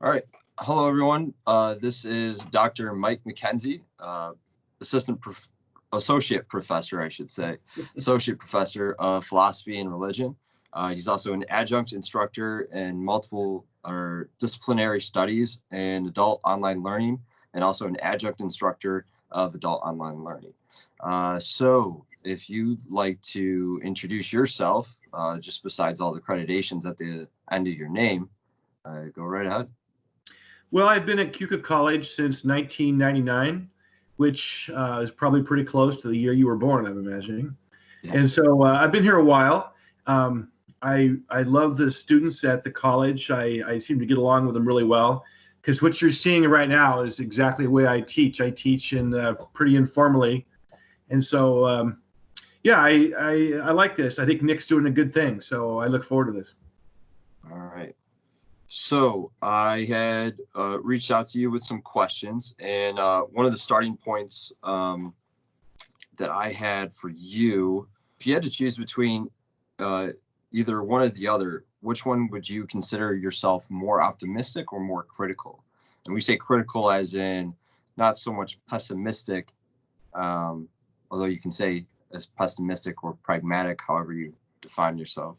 All right. Hello, everyone. This is Dr. Mike McKenzie, associate professor, I should say, associate professor of philosophy and religion. He's also an adjunct instructor in multiple disciplinary studies and adult online learning, and also an adjunct instructor of adult online learning. So if you'd like to introduce yourself, just besides all the accreditations at the end of your name, go right ahead. Well, I've been at Keuka College since 1999, which is probably pretty close to the year you were born, I'm imagining. Yeah. And so I've been here a while. I love the students at the college. I seem to get along with them really well, because what you're seeing right now is exactly the way I teach. I teach in pretty informally. And so, yeah, I like this. I think Nick's doing a good thing, so I look forward to this. All right. So I had reached out to you with some questions, and one of the starting points that I had for you, if you had to choose between either one or the other, which one would you consider yourself more optimistic or more critical? And we say critical as in not so much pessimistic, although you can say as pessimistic or pragmatic, however you define yourself.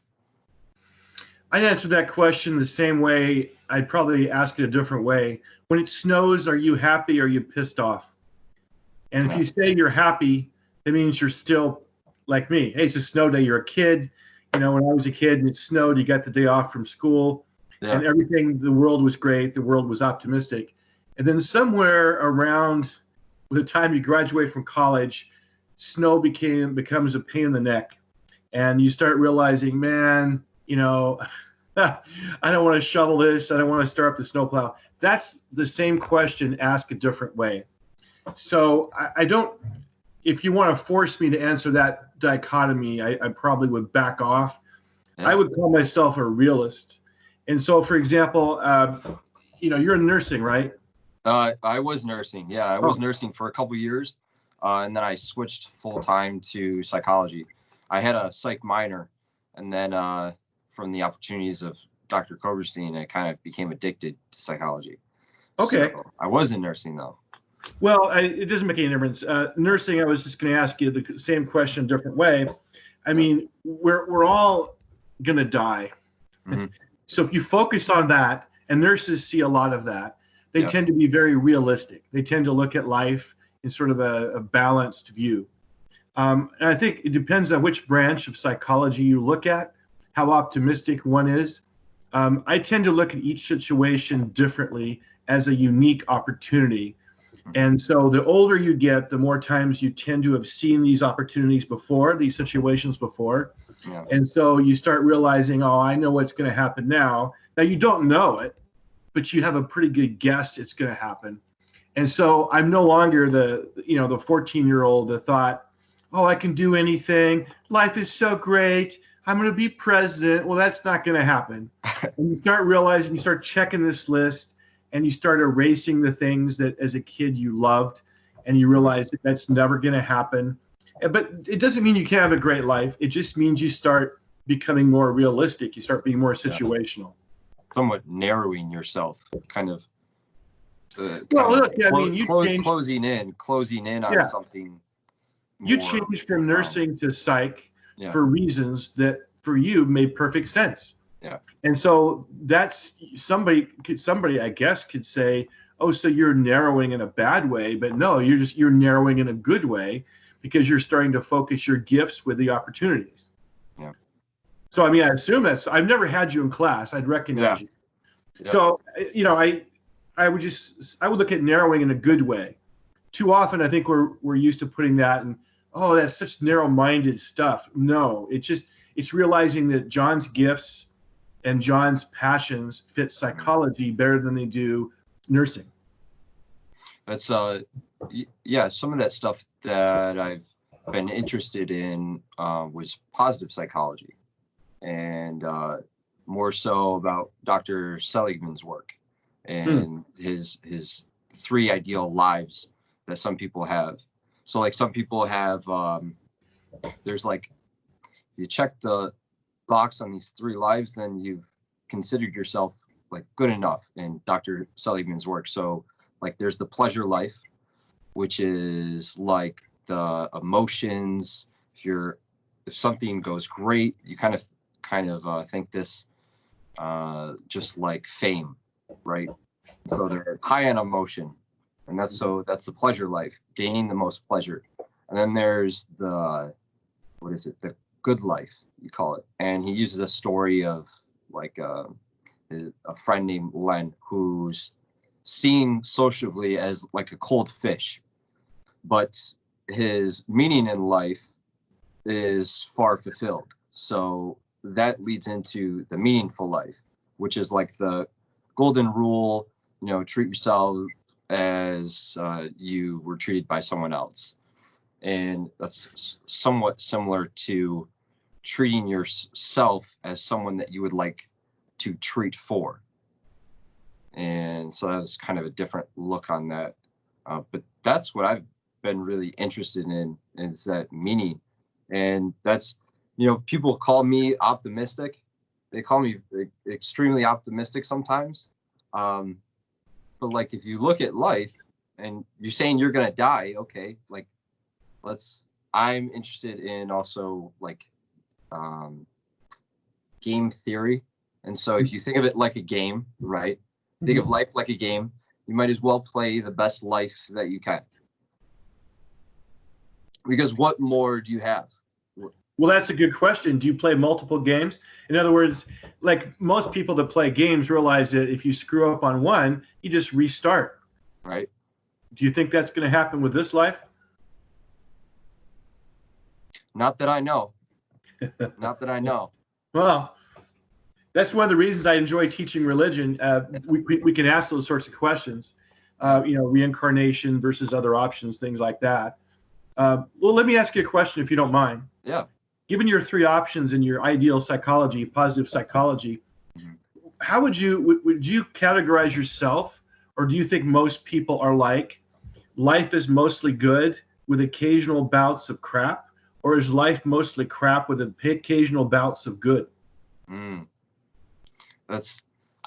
I'd answer that question the same way. I'd probably ask it a different way. When it snows, are you happy or are you pissed off? And if you say you're happy, that means you're still like me. Hey, it's a snow day. You're a kid. You know, when I was a kid and it snowed, you got the day off from school, and everything, the world was great. The world was optimistic. And then somewhere around the time you graduate from college, snow becomes a pain in the neck. And you start realizing, man, you know, I don't want to shovel this. I don't want to start up the snowplow. That's the same question asked a different way. So I don't, if you want to force me to answer that dichotomy, I probably would back off. Yeah. I would call myself a realist. And so, for example, you know, you're in nursing, right? I was nursing. Yeah, I was nursing for a couple of years. And then I switched full time to psychology. I had a psych minor, and then from the opportunities of Dr. Koberstein, I kind of became addicted to psychology. Okay. So I was in nursing, though. Well, it doesn't make any difference. Nursing, I was just going to ask you the same question a different way. I mean, we're all going to die. Mm-hmm. So if you focus on that, and nurses see a lot of that, they tend to be very realistic. They tend to look at life in sort of a balanced view. And I think it depends on which branch of psychology you look at, how optimistic one is. I tend to look at each situation differently as a unique opportunity. And so the older you get, the more times you tend to have seen these opportunities before, these situations before. Yeah. And so you start realizing, oh, I know what's going to happen now. Now, you don't know it, but you have a pretty good guess it's going to happen. And so I'm no longer the 14-year-old that thought, oh, I can do anything. Life is so great. I'm going to be president. Well, that's not going to happen. And you start realizing, you start checking this list, and you start erasing the things that as a kid you loved, and you realize that that's never going to happen. But it doesn't mean you can't have a great life. It just means you start becoming more realistic. You start being more situational. Somewhat narrowing yourself, kind of. Well, look, I mean, you changed, closing in on something. You changed from nursing to psych for reasons that for you made perfect sense. Yeah. And so that's somebody I guess could say, oh, so you're narrowing in a bad way, but no, you're narrowing in a good way, because you're starting to focus your gifts with the opportunities. Yeah. So I mean, I assume I've never had you in class. I'd recognize you. Yeah. So you know, I would look at narrowing in a good way. Too often I think we're used to putting that in, oh, that's such narrow-minded stuff. No, it's realizing that John's gifts and John's passions fit psychology better than they do nursing. That's some of that stuff that I've been interested in was positive psychology, and more so about Dr. Seligman's work and his 3 ideal lives that some people have. So like some people have, there's like, you check the box on these 3 lives, then you've considered yourself like good enough in Dr. Seligman's work. So like there's the pleasure life, which is like the emotions. If something goes great, you kind of think this just like fame, right? So they're high on emotion, and that's the pleasure life, gaining the most pleasure. And then there's the good life, you call it. And he uses a story of like a friend named Len who's seen socially as like a cold fish, but his meaning in life is far fulfilled. So that leads into the meaningful life, which is like the golden rule, treat yourself as you were treated by someone else. And that's somewhat similar to treating yourself as someone that you would like to treat for. And so that was kind of a different look on that. But that's what I've been really interested in, is that meaning. And that's, people call me optimistic. They call me extremely optimistic sometimes. But like, if you look at life and you're saying you're going to die, okay, like I'm interested in also like game theory. And so if you think of it like a game, right? Think of life like a game. You might as well play the best life that you can. Because what more do you have? Well, that's a good question. Do you play multiple games? In other words, like most people that play games realize that if you screw up on one, you just restart. Right. Do you think that's going to happen with this life? Not that I know. Not that I know. Well, that's one of the reasons I enjoy teaching religion. We can ask those sorts of questions, reincarnation versus other options, things like that. Well, let me ask you a question, if you don't mind. Yeah. Given your three options in your ideal psychology, positive psychology, how would you categorize yourself, or do you think most people are like, life is mostly good with occasional bouts of crap, or is life mostly crap with occasional bouts of good? I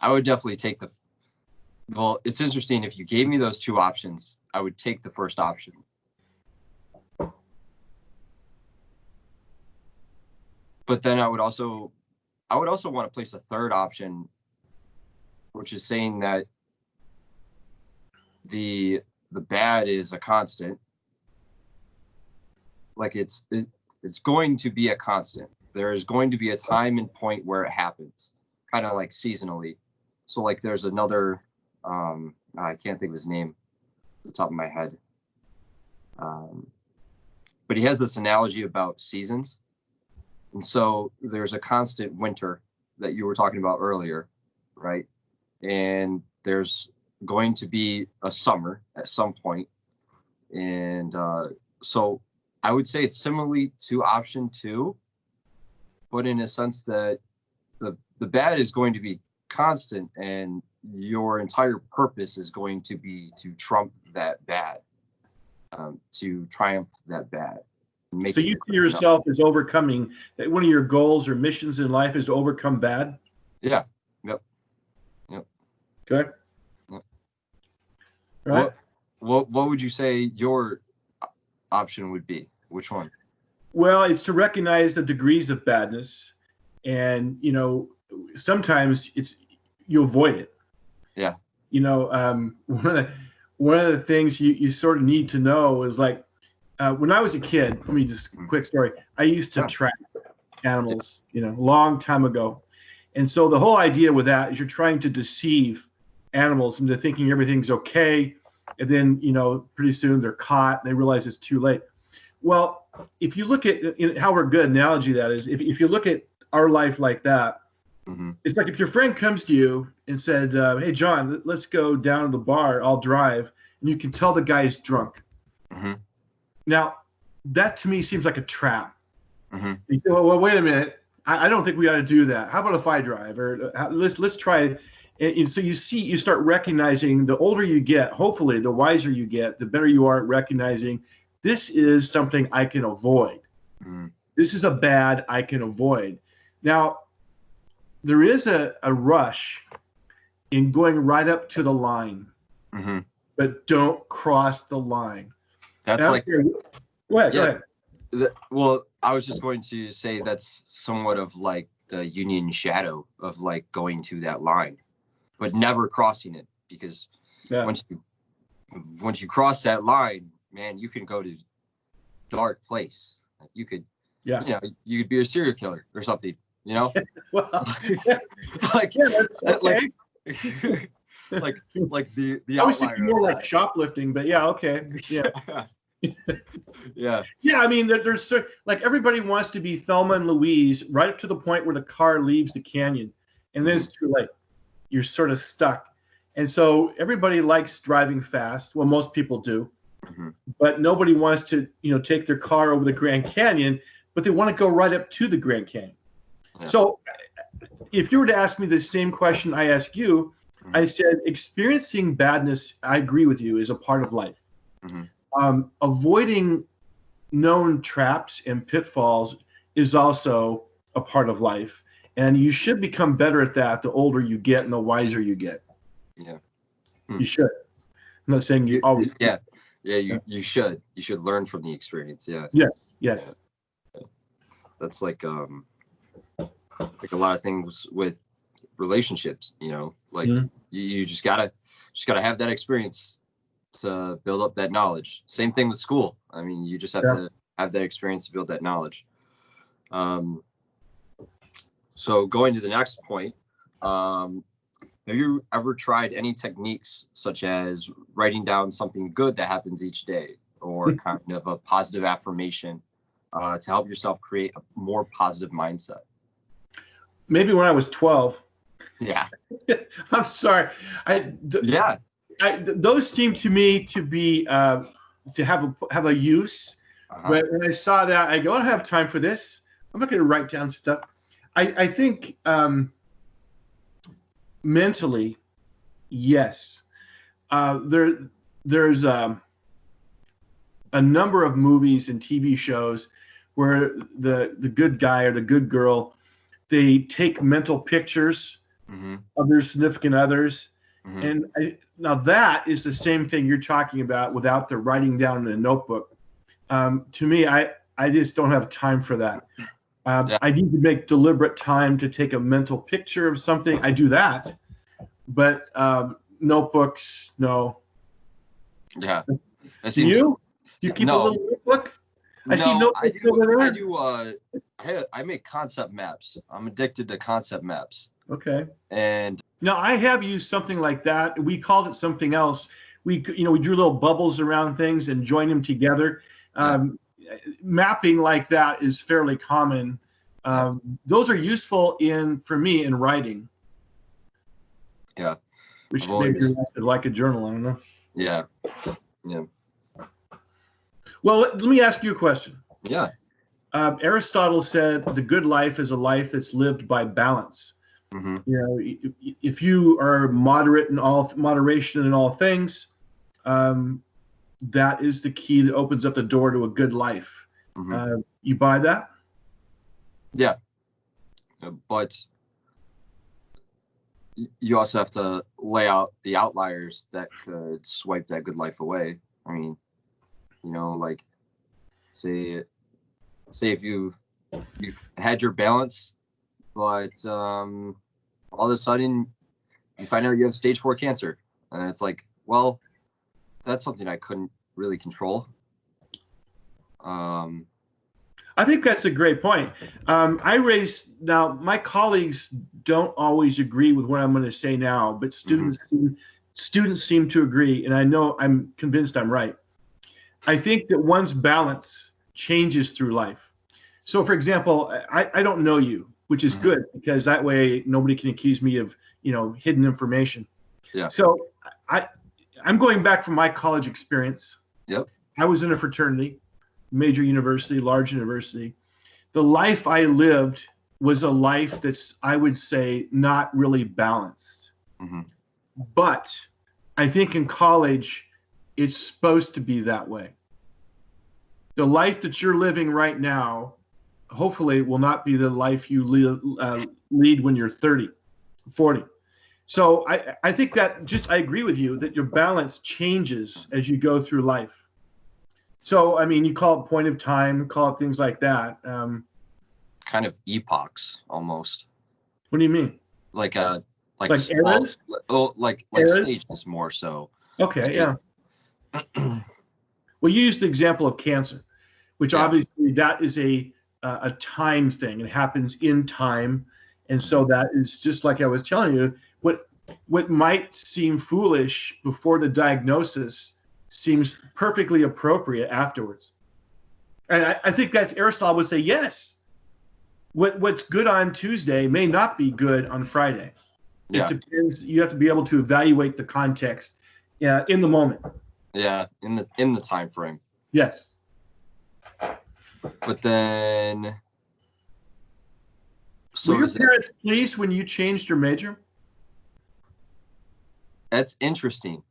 would definitely take well, it's interesting. If you gave me those two options, I would take the first option. But then I would also want to place a third option, which is saying that the bad is a constant. Like it's going to be a constant. There is going to be a time and point where it happens, kind of like seasonally. So like there's another, I can't think of his name off the top of my head. But he has this analogy about seasons. And so there's a constant winter that you were talking about earlier, right? And there's going to be a summer at some point. And so I would say it's similarly to option 2, but in a sense that the bad is going to be constant, and your entire purpose is going to be to trump that bad, to triumph that bad. So you see yourself as overcoming, that one of your goals or missions in life is to overcome bad? Yeah. Yep. Okay. Yep. Right. What would you say your option would be? Which one? Well, it's to recognize the degrees of badness, and sometimes you avoid it. Yeah. One of the things you sort of need to know is like, when I was a kid, let me just quick story. I used to trap animals, long time ago. And so the whole idea with that is you're trying to deceive animals into thinking everything's okay. And then, pretty soon they're caught and they realize it's too late. Well, if you look at how good analogy that is, if you look at our life like that, it's like if your friend comes to you and said, hey, John, let's go down to the bar. I'll drive. And you can tell the guy's drunk. Now, that to me seems like a trap. You say, well, wait a minute. I don't think we ought to do that. How about if I drive? Or let's try. And so you start recognizing, the older you get, hopefully the wiser you get, the better you are at recognizing this is something I can avoid. This is a bad I can avoid. Now, there is a rush in going right up to the line, Hmm. but don't cross the line. That's Now, like, go ahead. yeah. Well, I was just going to say that's somewhat of like the Union shadow of like going to that line, but never crossing it, because Yeah. once you cross that line, man, you can go to dark place. Like you could, Yeah. you could be a serial killer or something, Well, like, yeah, that's okay. like the I was outlier thinking of more like that. shoplifting, but yeah, okay. Yeah. Yeah. Yeah, I mean, there's like everybody wants to be Thelma and Louise right up to the point where the car leaves the canyon, and then it's too late. You're sort of stuck. And so everybody likes driving fast. Well, most people do, but nobody wants to, take their car over the Grand Canyon, but they want to go right up to the Grand Canyon. Yeah. So if you were to ask me the same question I asked you, I said experiencing badness, I agree with you, is a part of life. Avoiding known traps and pitfalls is also a part of life. And you should become better at that the older you get and the wiser you get. Yeah. You should. I'm not saying you always. Yeah. You should. You should learn from the experience. Yeah. Yes. Yeah. That's like a lot of things with relationships, like you just gotta have that experience to build up that knowledge. Same thing with school. I mean, you just have to have that experience to build that knowledge. So going to the next point, have you ever tried any techniques such as writing down something good that happens each day, or kind of a positive affirmation to help yourself create a more positive mindset? Maybe when I was 12. Yeah. I'm sorry. Those seem to me to be to have a use. But when I saw that, I go, I don't have time for this. I'm not going to write down stuff. I think mentally, yes. There's a number of movies and TV shows where the good guy or the good girl, they take mental pictures of their significant others. And now that is the same thing you're talking about without the writing down in a notebook. To me, I just don't have time for that. I need to make deliberate time to take a mental picture of something. I do that, but notebooks, no. Yeah. You keep a little notebook? I see notebooks over there. I do. I make concept maps. I'm addicted to concept maps. Okay. And now I have used something like that. We called it something else. We drew little bubbles around things and joined them together. Mapping like that is fairly common. Those are useful for me in writing. Yeah. Which maybe like a journal. I don't know. Yeah. Yeah. Well, let me ask you a question. Yeah. Aristotle said the good life is a life that's lived by balance. If you are moderation in all things, that is the key that opens up the door to a good life. You buy that? Yeah. But you also have to lay out the outliers that could swipe that good life away. I mean, like say if you've had your balance, but all of a sudden you find out you have stage 4 cancer, and it's like, well, that's something I couldn't really control. I think that's a great point. Now my colleagues don't always agree with what I'm going to say now, but students seem to agree, and I'm convinced I'm right. I think that one's balance changes through life. So, for example, I don't know you, which is good, because that way nobody can accuse me of hidden information. Yeah. So I'm going back from my college experience. Yep. I was in a fraternity, major university, large university. The life I lived was a life that's, I would say, not really balanced. But I think in college, it's supposed to be that way. The life that you're living right now, hopefully, will not be the life you lead when you're 30, 40. So I think that I agree with you that your balance changes as you go through life. So, I mean, you call it point of time, call it things like that. Kind of epochs almost. What do you mean? Like Small, eras? Like eras? stages more so. Okay, yeah. Well, you used the example of cancer, which obviously that is a time thing. It happens in time. And so that is just like I was telling you, what might seem foolish before the diagnosis seems perfectly appropriate afterwards. And I think that's Aristotle would say, yes, what's good on Tuesday may not be good on Friday. It depends. You have to be able to evaluate the context in the moment. Yeah, in the time frame. Yes. But then, so were your parents pleased when you changed your major? That's interesting.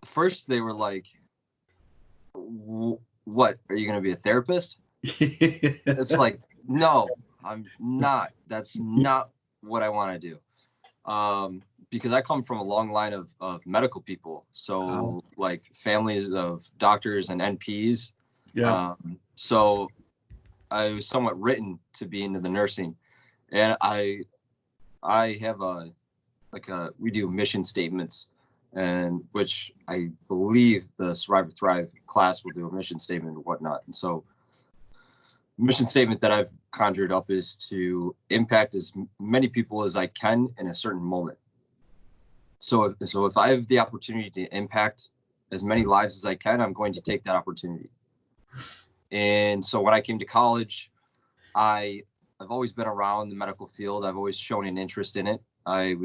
First they were like, "What? Are you going to be a therapist?" It's like, no, I'm not. That's not what I want to do. Because I come from a long line of medical people. So like families of doctors and NPs. Yeah. So I was somewhat written to be into the nursing, and I have we do mission statements, and which I believe the Survive or Thrive class will do a mission statement and whatnot. And so mission statement that I've conjured up is to impact as many people as I can in a certain moment. So if I have the opportunity to impact as many lives as I can, I'm going to take that opportunity. And so when I came to college, I've always been around the medical field. I've always shown an interest in it. My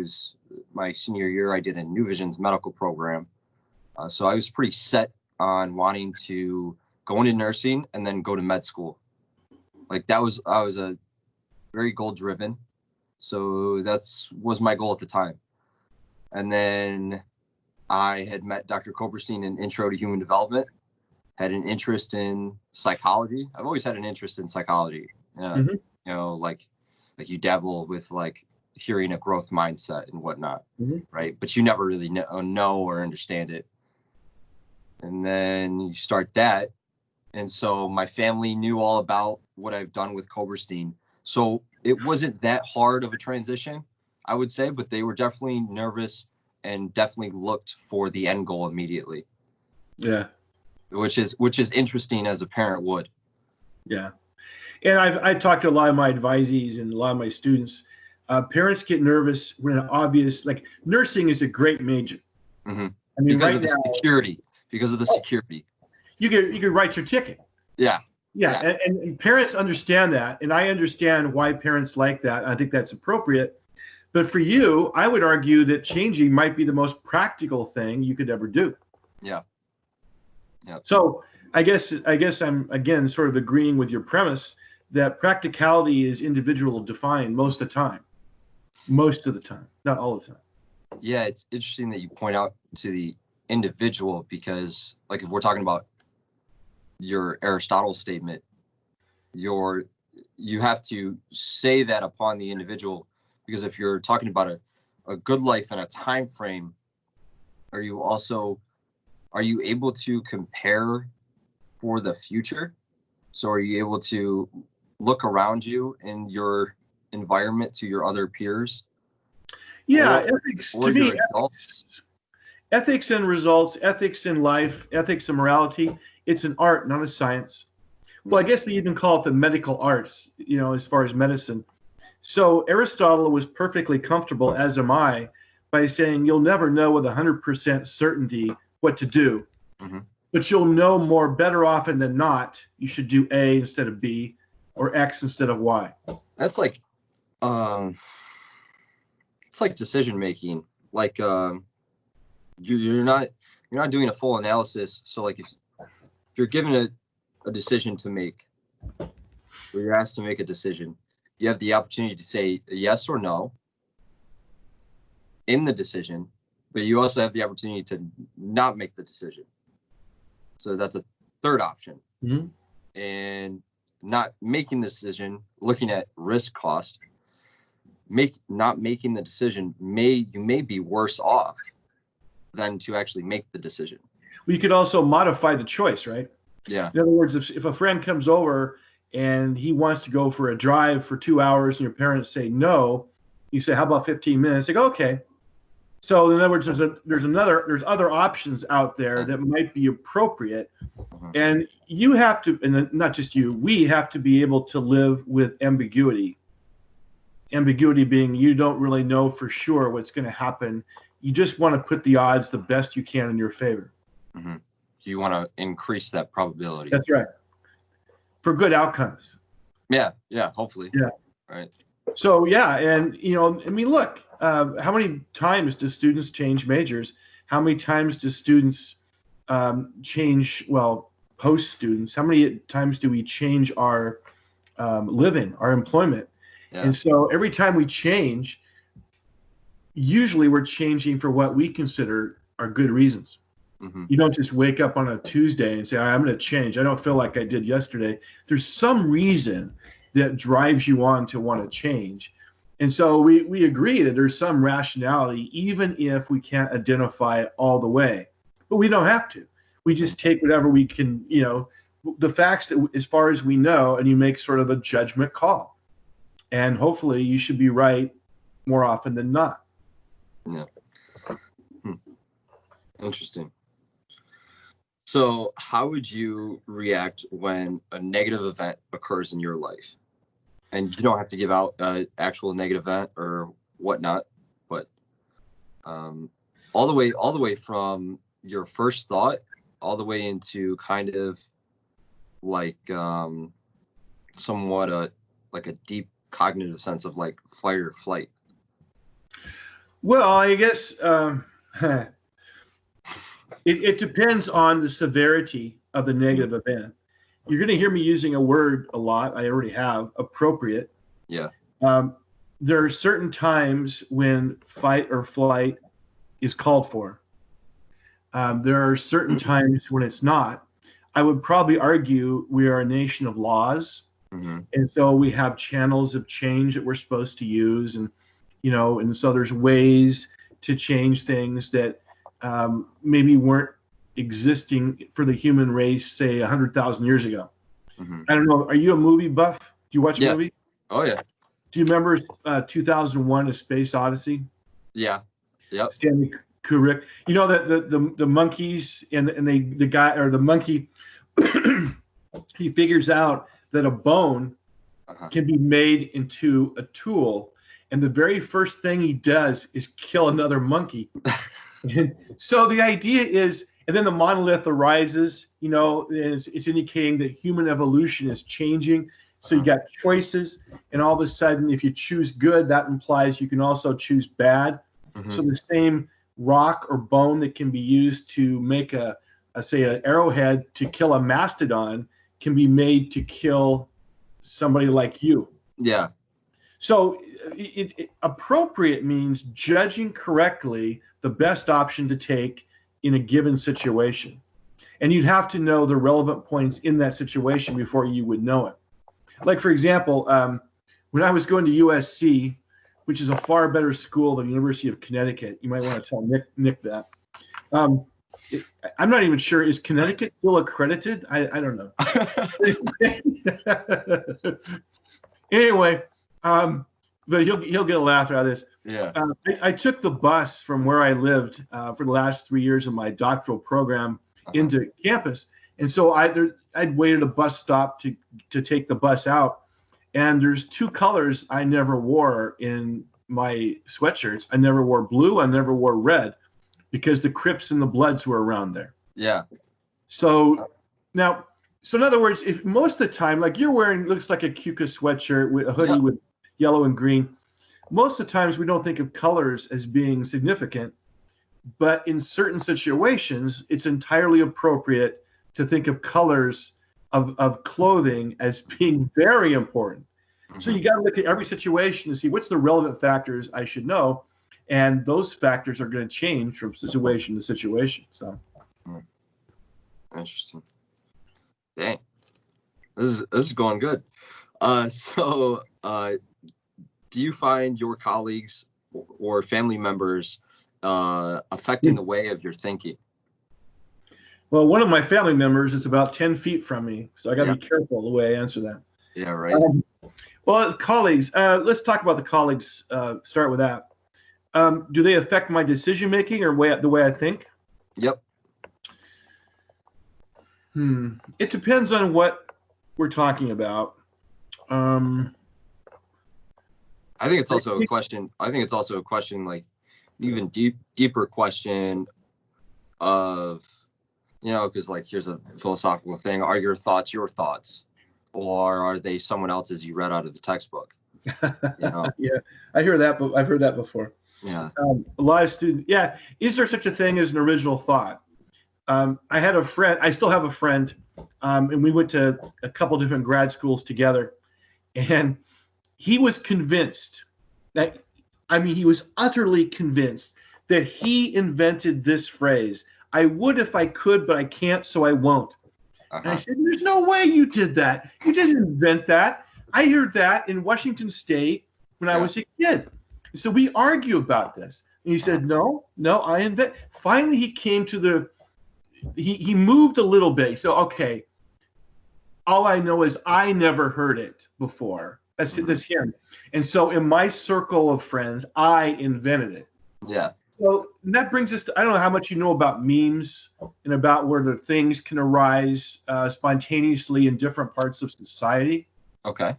senior year, I did a New Visions medical program. So I was pretty set on wanting to go into nursing and then go to med school. Like I was a very goal driven. So was my goal at the time. And then I had met Dr. Koberstein in Intro to Human Development, had an interest in psychology. I've always had an interest in psychology. You know, like you dabble with like hearing a growth mindset and whatnot, right? But you never really know or understand it. And then you start that. And so my family knew all about what I've done with Koberstein. So it wasn't that hard of a transition, I would say, but they were definitely nervous and definitely looked for the end goal immediately. Yeah. Which is interesting as a parent would. Yeah. And I talked to a lot of my advisees and a lot of my students. Parents get nervous when obvious, like nursing is a great major. Mm-hmm. I mean, because of the security. You could write your ticket. Yeah. And parents understand that, and I understand why parents like that. I think that's appropriate. But for you, I would argue that changing might be the most practical thing you could ever do. Yeah. So I guess I'm again sort of agreeing with your premise that practicality is individual defined most of the time, not all the time. Yeah, it's interesting that you point out to the individual, because like if we're talking about your Aristotle statement, you have to say that upon the individual, because if you're talking about a good life and a time frame, are you able to compare for the future? So are you able to look around you in your environment to your other peers? Yeah, ethics and results, ethics in life, ethics and morality, it's an art, not a science. Well, I guess they even call it the medical arts, as far as medicine. So Aristotle was perfectly comfortable, as am I, by saying you'll never know with 100% certainty what to do. Mm-hmm. But you'll know better often than not, you should do A instead of B or X instead of Y. That's like, it's like decision making. Like you're not doing a full analysis. So like if you're given a decision to make, or you're asked to make a decision, you have the opportunity to say yes or no in the decision, but you also have the opportunity to not make the decision. So that's a third option. Mm-hmm. And not making the decision, looking at risk cost, not making the decision you may be worse off than to actually make the decision. We could also modify the choice, right? Yeah. In other words, if a friend comes over and he wants to go for a drive for 2 hours and your parents say no, you say, how about 15 minutes? They go, okay. So in other words, there's other options out there that might be appropriate. And you have to, and not just you, we have to be able to live with ambiguity. Ambiguity being you don't really know for sure what's going to happen. You just want to put the odds the best you can in your favor. Mm-hmm. You want to increase that probability. That's right. For good outcomes. Yeah, hopefully. Yeah. Right. So, yeah, and, I mean, look, how many times do students change majors? How many times do students post students? How many times do we change our living, our employment? Yeah. And so every time we change, usually we're changing for what we consider are good reasons. Mm-hmm. You don't just wake up on a Tuesday and say, I'm going to change. I don't feel like I did yesterday. There's some reason that drives you on to want to change. And so we agree that there's some rationality, even if we can't identify it all the way. But we don't have to. We just take whatever we can, the facts that, as far as we know, and you make sort of a judgment call. And hopefully you should be right more often than not. Yeah. Interesting. So how would you react when a negative event occurs in your life? And you don't have to give out an actual negative event or whatnot, but all the way from your first thought all the way into kind of like somewhat like a deep cognitive sense of like fight or flight. Well, I guess it depends on the severity of the negative event. You're going to hear me using a word a lot. I already have, appropriate. Yeah. There are certain times when fight or flight is called for. There are certain times when it's not. I would probably argue we are a nation of laws. Mm-hmm. And so we have channels of change that we're supposed to use. And, and so there's ways to change things that maybe weren't existing for the human race, say 100,000 years ago. Mm-hmm. I don't know. Are you a movie buff? Do you watch a movie? Oh yeah. Do you remember 2001: A Space Odyssey? Yeah. Yep. Stanley Kubrick. You know that the monkeys and the guy or the monkey, he figures out that a bone can be made into a tool, and the very first thing he does is kill another monkey. And so the idea is, and then the monolith arises, it's indicating that human evolution is changing. So you got choices, and all of a sudden, if you choose good, that implies you can also choose bad. Mm-hmm. So the same rock or bone that can be used to make say an arrowhead to kill a mastodon can be made to kill somebody like you. Yeah. So appropriate means judging correctly the best option to take in a given situation. And you'd have to know the relevant points in that situation before you would know it. Like, for example, when I was going to USC, which is a far better school than the University of Connecticut, you might want to tell Nick that. I'm not even sure, is Connecticut still accredited? I don't know. Anyway, but he'll get a laugh out of this. Yeah. I took the bus from where I lived for the last 3 years of my doctoral program into campus, and so I'd waited a bus stop to take the bus out, and there's two colors I never wore in my sweatshirts. I never wore blue. I never wore red, because the Crips and the Bloods were around there. Yeah. So now. So in other words, if most of the time, like you're wearing, looks like a Cuca sweatshirt with a hoodie with yellow and green, most of the times we don't think of colors as being significant, but in certain situations, it's entirely appropriate to think of colors of clothing as being very important. Mm-hmm. So you got to look at every situation to see what's the relevant factors I should know, and those factors are going to change from situation to situation. So, interesting. Dang, this is going good. So do you find your colleagues or family members affecting the way of your thinking? Well, one of my family members is about 10 feet from me, so I got to be careful the way I answer that. Yeah, right. Well, colleagues, let's talk about the colleagues. Start with that. Do they affect my decision making or the way I think? Yep. It depends on what we're talking about. I think it's also a question. I think it's also a question, like even deeper question of, because like here's a philosophical thing: are your thoughts your thoughts, or are they someone else's you read out of the textbook? Yeah, I hear that, but I've heard that before. Yeah. A lot of students. Yeah, is there such a thing as an original thought? I had a friend. I still have a friend, and we went to a couple different grad schools together, and he was convinced that, he was utterly convinced that he invented this phrase: "I would if I could, but I can't, so I won't." And I said, "There's no way you did that. You didn't invent that. I heard that in Washington State when I was a kid." So we argue about this. And he said, no, I invent. Finally, he came to he moved a little bit. So, okay, all I know is I never heard it before. That's him. And so in my circle of friends, I invented it. Yeah. So that brings us to, I don't know how much you know about memes and about where the things can arise spontaneously in different parts of society. Okay.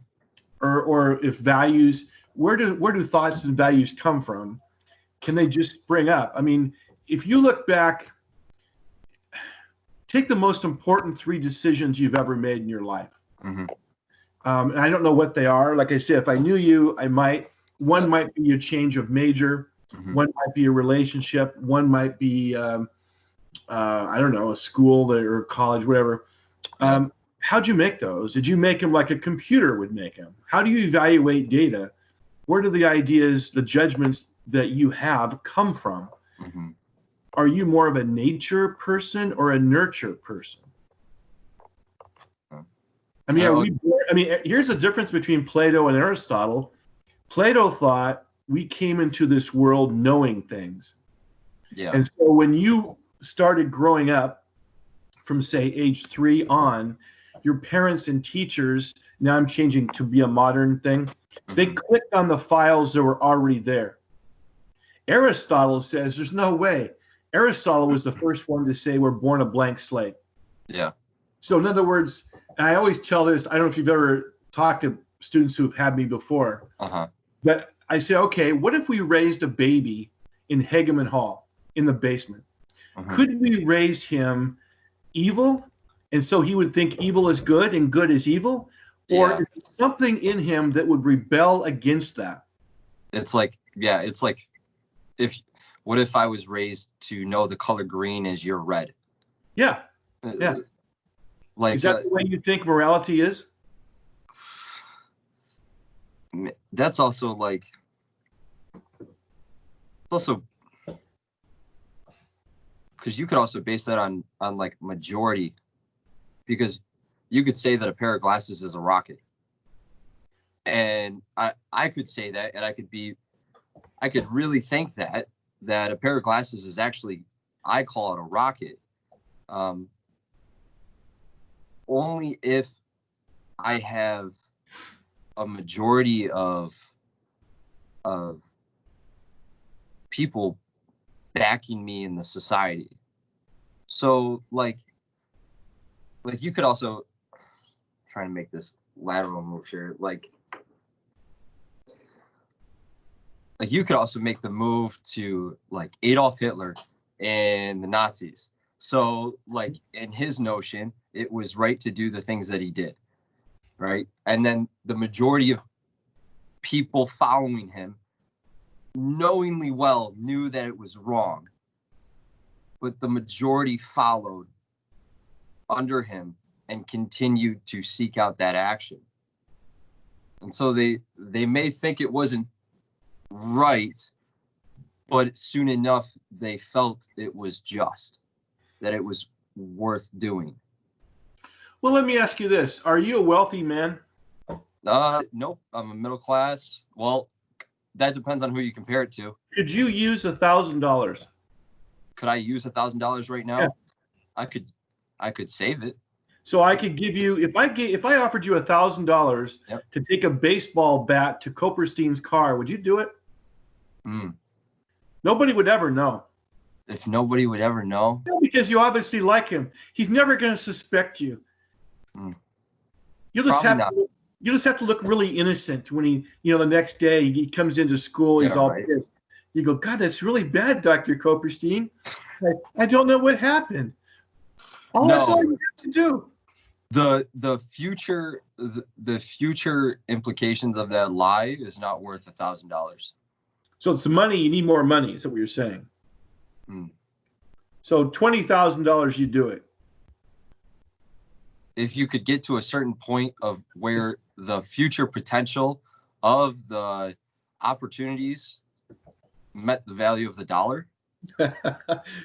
Or if values, where do thoughts and values come from? Can they just spring up? If you look back, take the most important 3 decisions you've ever made in your life. And I don't know what they are. Like I said, if I knew you, I might. One might be a change of major. One might be a relationship. One might be, I don't know, a school or college, whatever. How'd you make those? Did you make them like a computer would make them? How do you evaluate data? Where do the ideas, the judgments that you have come from? Are you more of a nature person or a nurture person? Here's the difference between Plato and Aristotle. Plato thought we came into this world knowing things. Yeah. And so when you started growing up from, say, age 3 on, your parents and teachers, now I'm changing to be a modern thing, they clicked on the files that were already there. Aristotle says there's no way. Aristotle was the first one to say we're born a blank slate. Yeah. So in other words, and I always tell this, I don't know if you've ever talked to students who've had me before, but I say, okay, what if we raised a baby in Hageman Hall in the basement? Could we raise him evil? And so he would think evil is good and good is evil? Or is there something in him that would rebel against that? It's like, what if I was raised to know the color green is your red? Yeah. Like, is that the way you think morality is? That's also like, because you could also base that on like majority, because you could say that a pair of glasses is a rocket, and I could say that, and I could really think that a pair of glasses is actually, I call it a rocket, only if I have a majority of people backing me in the society. So like you could also try to make this lateral move here. Like you could also make the move to like Adolf Hitler and the Nazis. So like in his notion, it was right to do the things that he did, right? And then the majority of people following him knowingly well knew that it was wrong, but the majority followed under him and continued to seek out that action. And so they may think it wasn't right, but soon enough they felt it was just, that it was worth doing. Well, let me ask you this. Are you a wealthy man? Nope. I'm a middle class. Well, that depends on who you compare it to. Could you use $1,000? Could I use $1,000 right now? Yeah. I could save it. So I could give you, if I offered you $1,000 to take a baseball bat to Copperstein's car, would you do it? Nobody would ever know. If nobody would ever know? No, because you obviously like him. He's never going to suspect you. You'll just have to look really innocent when he, the next day he comes into school. He's all pissed. You go, God, that's really bad, Dr. Copperstein. I don't know what happened. That's all you have to do. The future implications of that lie is not worth $1,000. So it's the money. You need more money. Is that what you're saying? So $20,000, you do it. If you could get to a certain point of where the future potential of the opportunities met the value of the dollar.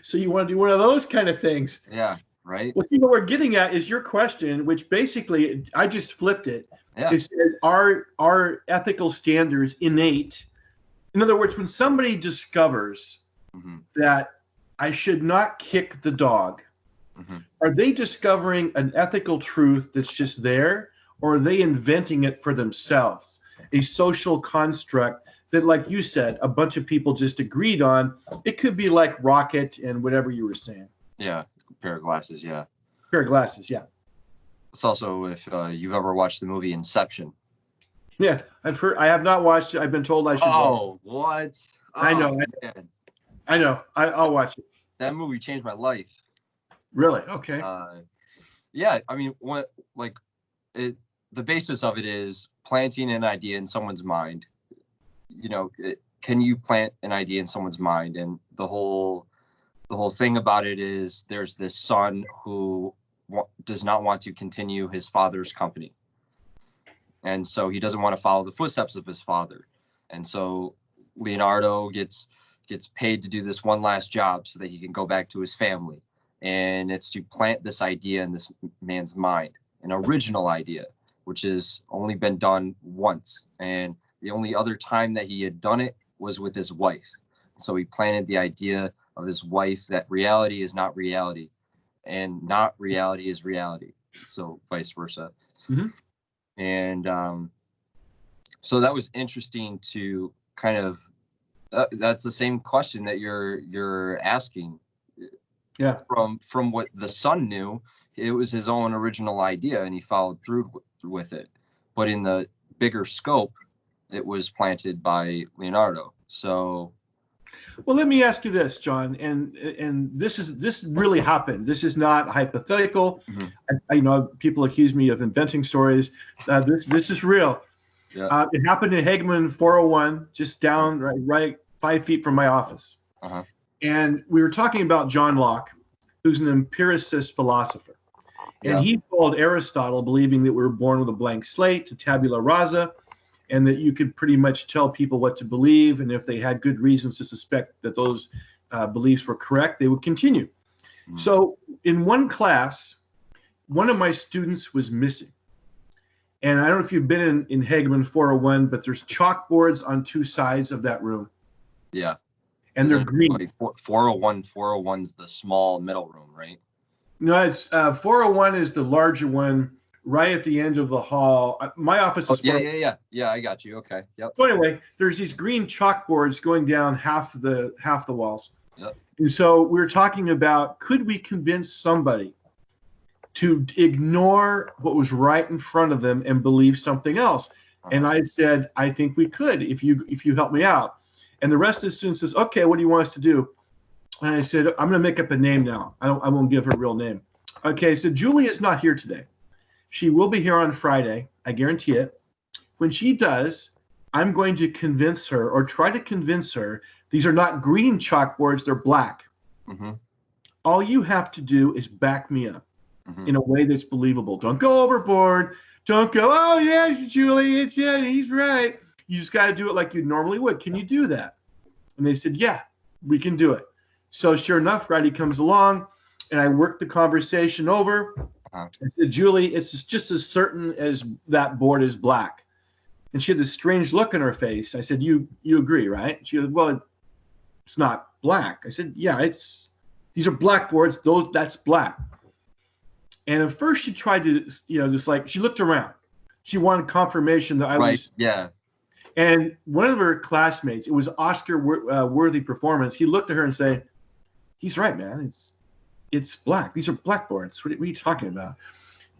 So you want to do one of those kind of things. Yeah, right. Well, see, what we're getting at is your question, which basically I just flipped it. Yeah. It says, are ethical standards innate? In other words, when somebody discovers that I should not kick the dog, are they discovering an ethical truth that's just there, or are they inventing it for themselves? A social construct that, like you said, a bunch of people just agreed on. It could be like Rocket and whatever you were saying. Yeah, pair of glasses, yeah. Pair of glasses, yeah. It's also if you've ever watched the movie Inception. Yeah, I've heard. I have not watched it. I've been told I should. Oh, what? I know. I know. I'll watch it. That movie changed my life. Really? Okay. Yeah, I mean, the basis of it is planting an idea in someone's mind. Can you plant an idea in someone's mind? And the whole thing about it is there's this son who does not want to continue his father's company. And so he doesn't want to follow the footsteps of his father. And so Leonardo gets paid to do this one last job so that he can go back to his family. And it's to plant this idea in this man's mind, an original idea, which has only been done once. And the only other time that he had done it was with his wife. So he planted the idea of his wife that reality is not reality and not reality is reality. So vice versa. And so that was interesting to kind of, that's the same question that you're asking. Yeah. From what the son knew, it was his own original idea and he followed through with it. But in the bigger scope, it was planted by Leonardo. So, well, let me ask you this, John, and this really happened. This is not hypothetical. I know people accuse me of inventing stories. This is real. Yeah. It happened in Hageman 401, just down right 5 feet from my office. And we were talking about John Locke, who's an empiricist philosopher. And he followed Aristotle, believing that we were born with a blank slate, to tabula rasa, and that you could pretty much tell people what to believe. And if they had good reasons to suspect that those beliefs were correct, they would continue. So in one class, one of my students was missing. And I don't know if you've been in Hageman 401, but there's chalkboards on two sides of that room. Yeah. And they're green. 401's the small middle room, right? No, it's 401 is the larger one right at the end of the hall. My office is. Yeah, I got you. Okay. Yep. So anyway, there's these green chalkboards going down half the walls. Yep. And so we were talking about, could we convince somebody to ignore what was right in front of them and believe something else? And I said, I think we could if you help me out. And the rest of the students says, okay, what do you want us to do? And I said, I'm going to make up a name now. I won't give her a real name. Okay, so Julie is not here today. She will be here on Friday. I guarantee it. When she does, I'm going to convince her, or try to convince her, these are not green chalkboards, they're black. All you have to do is back me up in a way that's believable. Don't go overboard. Don't go, oh, yes, Julie, he's right. You just got to do it like you normally would. Can you do that? And they said, yeah, we can do it. So sure enough, Friday comes along, and I worked the conversation over. I said, Julie, it's just as certain as that board is black. And she had this strange look on her face. I said, you agree, right? She goes, well, it's not black. I said, yeah, these are blackboards. That's black. And at first she tried to, just like, she looked around. She wanted confirmation that I was. Yeah. And one of her classmates, it was Oscar worthy performance. He looked at her and said, he's right, man. It's black. These are blackboards. What are you talking about?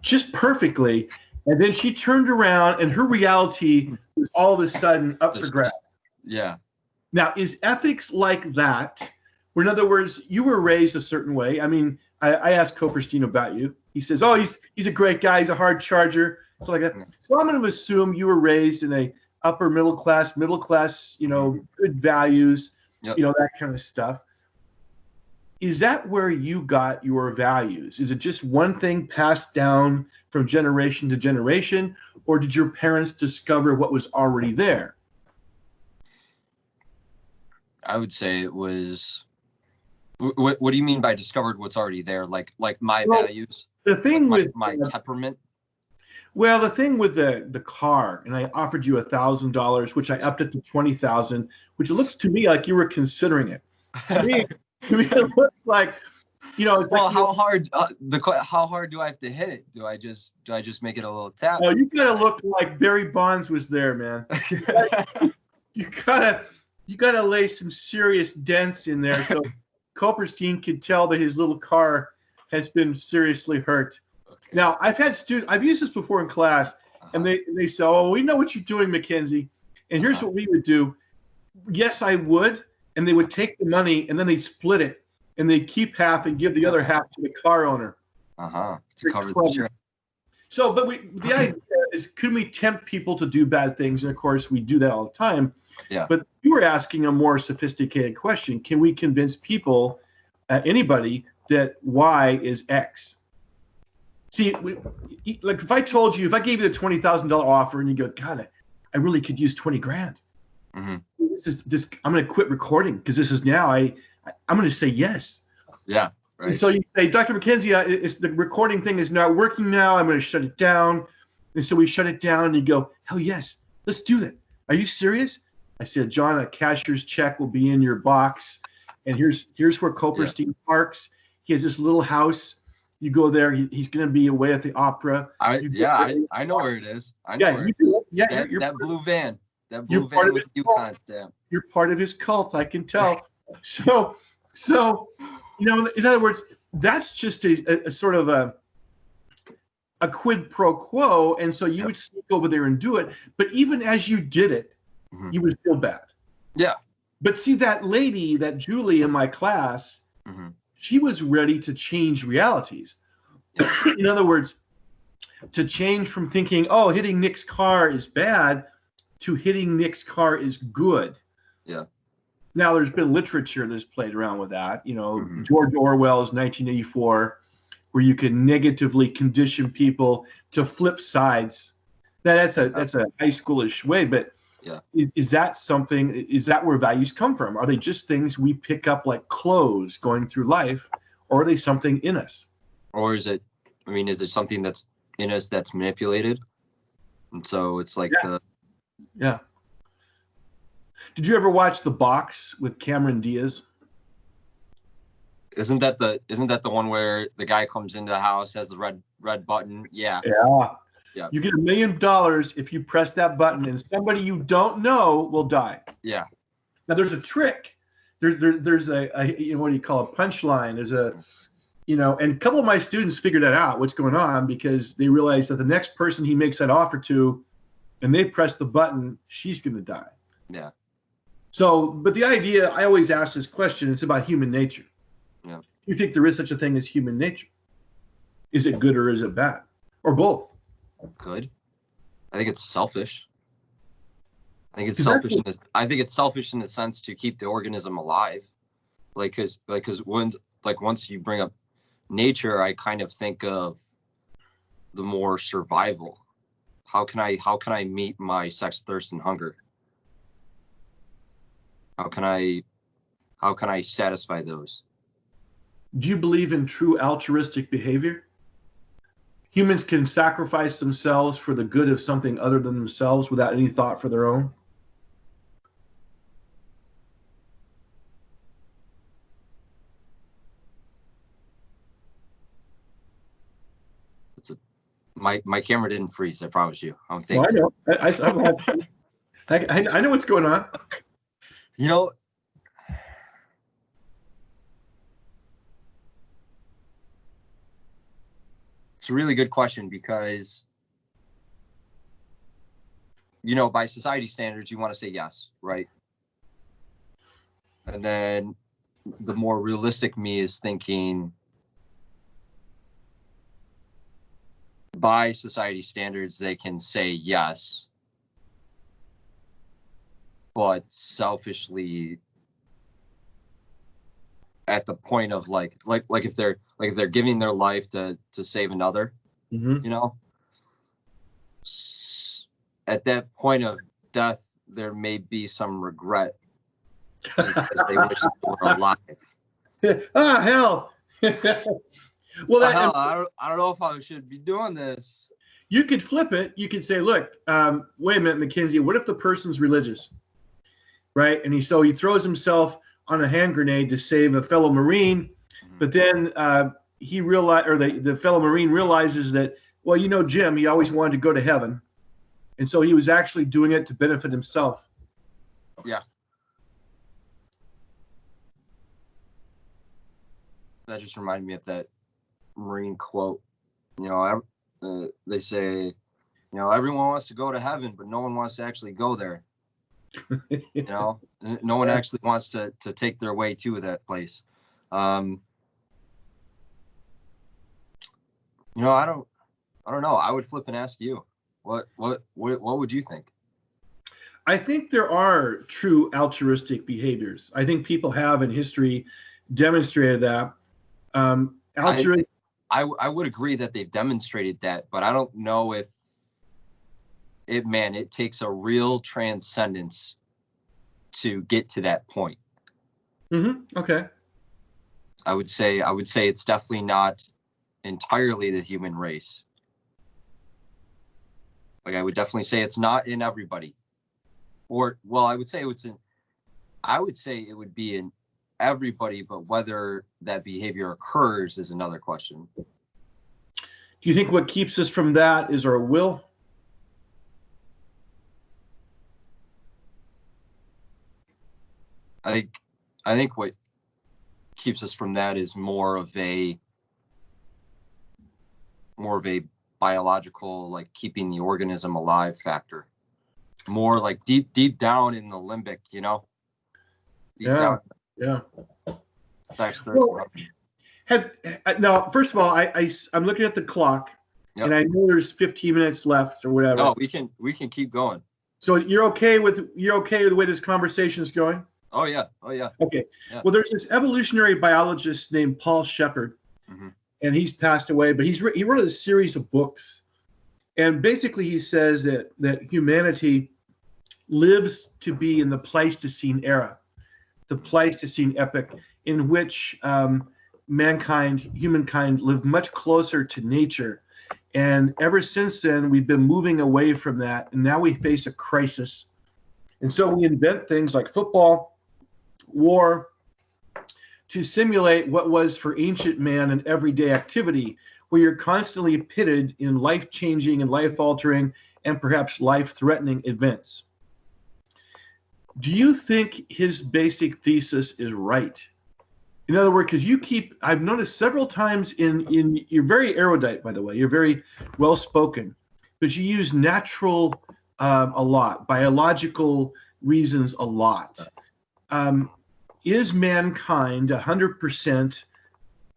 Just perfectly. And then she turned around and her reality was all of a sudden up for grabs. Yeah. Now, is ethics like that, where in other words, you were raised a certain way? I mean, I asked Copperstein about you. He says, oh, he's a great guy. He's a hard charger. So like that. So I'm going to assume you were raised in a upper middle class, good values, Yep. That kind of stuff. Is that where you got your values? Is it just one thing passed down from generation to generation, or did your parents discover what was already there? I would say it was. What do you mean by discovered what's already there? Like my values? The thing like with my temperament. Well, the thing with the car, and I offered you $1,000, which I upped it to $20,000, which it looks to me like you were considering it. To me, it looks like, Well, like, how hard? How hard do I have to hit it? Do I just make it a little tap? Oh, you gotta look like Barry Bonds was there, man. you gotta lay some serious dents in there so Copperstein could tell that his little car has been seriously hurt. Okay. Now, I've used this before in class, and they say, oh, we know what you're doing, McKenzie. And here's what we would do. Yes, I would. And they would take the money, and then they'd split it, and they'd keep half and give the other half to the car owner. To cover the share. So, but the idea is, could we tempt people to do bad things? And of course, we do that all the time. Yeah. But you were asking a more sophisticated question. Can we convince people, anybody, that Y is X? See, like if I gave you the $20,000 offer and you go, God, I really could use 20 grand. Mm-hmm. I'm going to quit recording because this is now, I'm going to say yes. Yeah. Right. And so you say, Dr. McKenzie, the recording thing is not working now. I'm going to shut it down. And so we shut it down and you go, hell yes, let's do that. Are you serious? I said, John, a cashier's check will be in your box. And here's where Copperstein parks. He has this little house. You go there. He's going to be away at the opera. I know where it is. I know where it is. Yeah, that blue van. That blue van with Yukon stamp. You're part of his cult. I can tell. So in other words, that's just a sort of a quid pro quo. And so you would sneak over there and do it. But even as you did it, you would feel bad. Yeah. But see, that lady, that Julie in my class, she was ready to change realities. In other words, to change from thinking, oh, hitting Nick's car is bad, to hitting Nick's car is good. Yeah. Now, there's been literature that's played around with that. George Orwell's 1984, where you can negatively condition people to flip sides. That's a high schoolish way, but is that where values come from? Are they just things we pick up like clothes going through life, or are they something in us? Or is it something that's in us that's manipulated? And so it's like Yeah. Did you ever watch The Box with Cameron Diaz? Isn't that the one where the guy comes into the house, has the red button? Yeah. Yeah. You get $1 million if you press that button, and somebody you don't know will die. Yeah. Now there's a trick. There's a what do you call a punchline? There's and a couple of my students figured that out, what's going on, because they realized that the next person he makes that offer to, and they press the button, she's going to die. Yeah. So, but the idea, I always ask this question, it's about human nature. Yeah. Do you think there is such a thing as human nature? Is it good or is it bad? Or both? Good. I think it's selfish. I think it's selfish in the sense to keep the organism alive. Because once you bring up nature, I kind of think of the more survival. How can I meet my sex, thirst, and hunger? How can I satisfy those? Do you believe in true altruistic behavior? humans can sacrifice themselves for the good of something other than themselves without any thought for their own? My camera didn't freeze. I promise you. I'm Well, thinking. I know what's going on. You know, it's a really good question because, by society standards, you want to say yes, right? And then the more realistic me is thinking, by society standards, they can say yes, but selfishly, at the point of like if they're giving their life to save another, Mm-hmm. At that point of death, there may be some regret because they wish they were alive. Ah, hell. Well, I don't know if I should be doing this. You could flip it. You could say, look, wait a minute, McKenzie, what if the person's religious, right? And he throws himself on a hand grenade to save a fellow Marine, but then the fellow Marine realizes that, well, Jim, he always wanted to go to heaven. And so he was actually doing it to benefit himself. Yeah. That just reminded me of that Marine quote. They say, everyone wants to go to heaven, but no one wants to actually go there. No one actually wants to take their way to that place. I don't know. I would flip and ask you, what would you think? I think there are true altruistic behaviors. I think people have in history demonstrated that. I would agree that they've demonstrated that, but I don't know if it takes a real transcendence to get to that point. Mm-hmm. Okay. I would say it's definitely not entirely the human race. Like, I would definitely say it's not in everybody. I would say it would be in everybody, but whether that behavior occurs is another question. Do you think what keeps us from that is our will? I think what keeps us from that is more of a biological, like keeping the organism alive factor. More like deep down in the limbic, deep down. Yeah. Well, now, first of all, I'm looking at the clock, yep. And I know there's 15 minutes left or whatever. Oh, we can keep going. So you're okay with the way this conversation is going? Oh yeah. Okay. Yeah. Well, there's this evolutionary biologist named Paul Shepard, mm-hmm. and he's passed away, but he wrote a series of books, and basically he says that humanity lives to be in the Pleistocene era, the Pleistocene epoch, in which humankind lived much closer to nature. And ever since then, we've been moving away from that, and now we face a crisis. And so we invent things like football, war, to simulate what was for ancient man an everyday activity, where you're constantly pitted in life-changing and life-altering and perhaps life-threatening events. Do you think his basic thesis is right? In other words, because I've noticed several times you're very erudite, by the way, you're very well-spoken, but you use natural a lot, biological reasons a lot. Is mankind 100%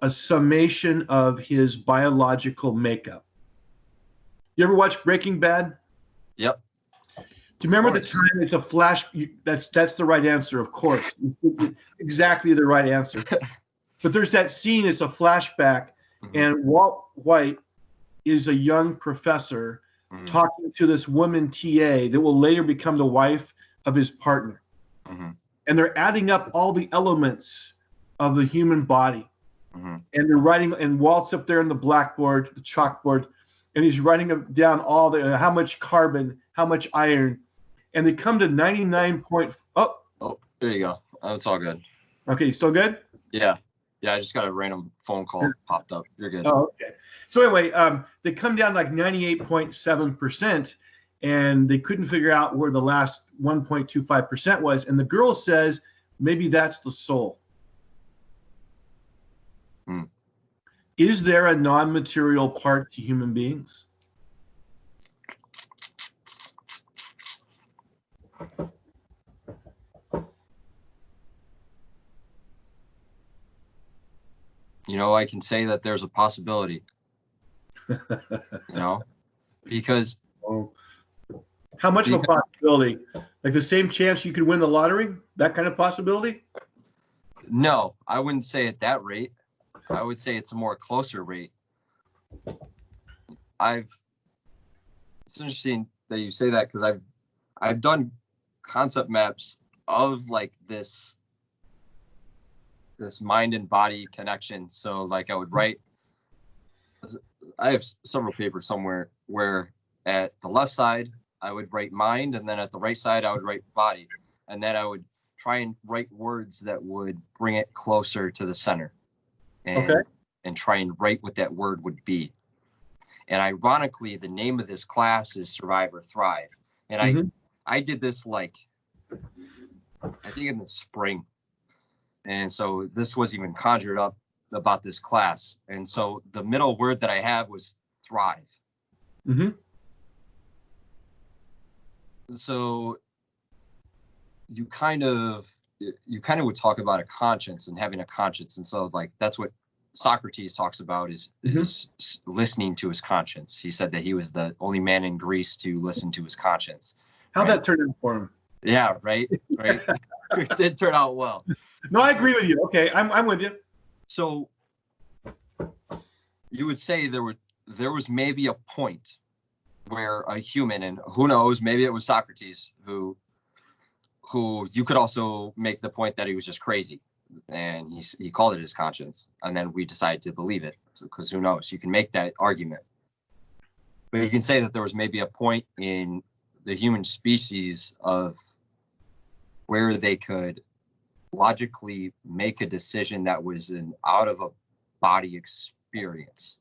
a summation of his biological makeup? You ever watch Breaking Bad? Yep. Do you remember the time it's a flash? That's the right answer, of course. Exactly the right answer. But there's that scene, it's a flashback, and Walt White is a young professor talking to this woman TA that will later become the wife of his partner. And they're adding up all the elements of the human body. And they're writing, and Walt's up there on the blackboard, the chalkboard, and he's writing down all the how much carbon, how much iron, and they come to 99 point. Oh, there you go. Oh, it's all good. Okay, still good? Yeah. Yeah, I just got a random phone call popped up. You're good. Oh, okay. So anyway, they come down like 98.7%, and they couldn't figure out where the last 1.25% was. And the girl says, maybe that's the soul. Is there a non-material part to human beings? I can say that there's a possibility, because. How much of a possibility? Like the same chance you could win the lottery? That kind of possibility? No, I wouldn't say at that rate. I would say it's a more closer rate. It's interesting that you say that, because I've done concept maps of like this mind and body connection. So like I would write, I have several papers somewhere where at the left side I would write mind, and then at the right side I would write body, and then I would try and write words that would bring it closer to the center, and try and write what that word would be. And ironically, the name of this class is Survive or Thrive. And I did this like, I think in the spring. And so this was even conjured up about this class. And so the middle word that I have was thrive. So you kind of would talk about a conscience and having a conscience. And so like, that's what Socrates talks about is listening to his conscience. He said that he was the only man in Greece to listen to his conscience. How'd that turn out for him? Yeah, right. It did turn out well. No, I agree with you. Okay, I'm with you. So you would say there was maybe a point where a human, and who knows, maybe it was Socrates, who you could also make the point that he was just crazy, and he called it his conscience, and then we decided to believe it, because who knows, you can make that argument. But you can say that there was maybe a point in the human species of where they could logically make a decision that was an out of a body experience.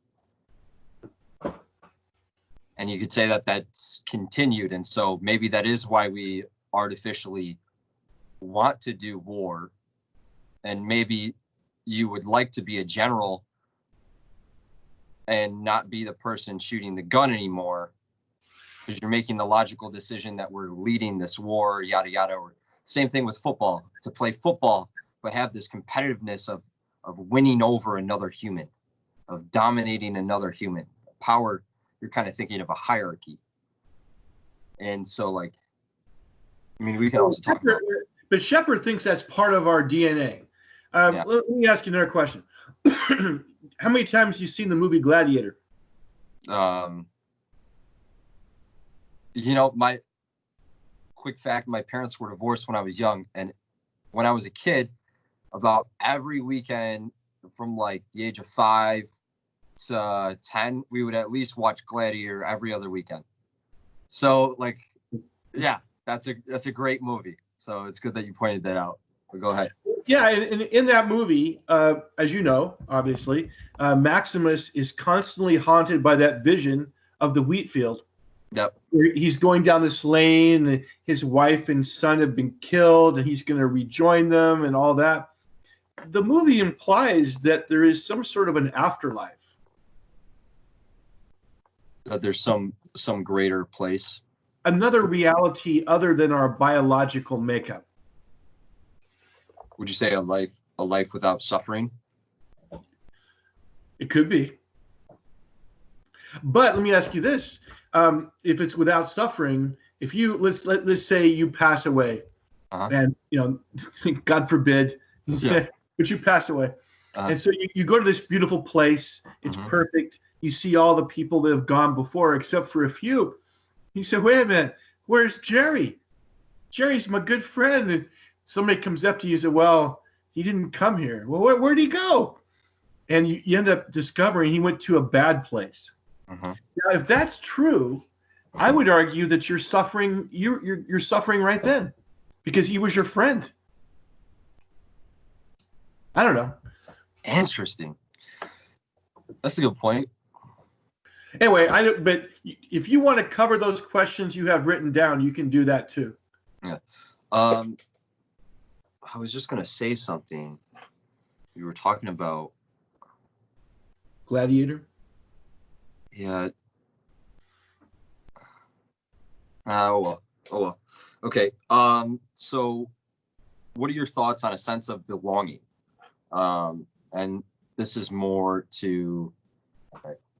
And you could say that that's continued. And so maybe that is why we artificially want to do war. And maybe you would like to be a general and not be the person shooting the gun anymore, because you're making the logical decision that we're leading this war, yada, yada. Or same thing with football, to play football, but have this competitiveness of winning over another human, of dominating another human. Power, you're kind of thinking of a hierarchy. And so, like, I mean, we can also talk about it. But Shepard thinks that's part of our DNA. Let me ask you another question. How many times have you seen the movie Gladiator? My quick fact, my parents were divorced when I was young. And when I was a kid, about every weekend from like the age of 5 to 10, we would at least watch Gladiator every other weekend. So like, yeah, that's a great movie. So it's good that you pointed that out. But go ahead. Yeah, and in that movie, as you know, obviously, Maximus is constantly haunted by that vision of the wheat field. Yep. Where he's going down this lane, and his wife and son have been killed, and he's going to rejoin them and all that. The movie implies that there is some sort of an afterlife. That there's some greater place. Another reality other than our biological makeup. Would you say a life without suffering? It could be. But let me ask you this. If it's without suffering, if you let's say you pass away, and God forbid, but you pass away, and so you go to this beautiful place. It's perfect. You see all the people that have gone before, except for a few. You say, wait a minute, where's Jerry? Jerry's my good friend. And somebody comes up to you and says, well, he didn't come here. Well, where'd he go? And you end up discovering he went to a bad place. Mm-hmm. Now, if that's true, I would argue that you're suffering. You're suffering right then, because he was your friend. I don't know. Interesting. That's a good point. Anyway, but if you want to cover those questions you have written down, you can do that too. Yeah. I was just gonna say something. You were talking about Gladiator. Yeah. Oh well. Oh well. Okay. So, what are your thoughts on a sense of belonging? And this is more to,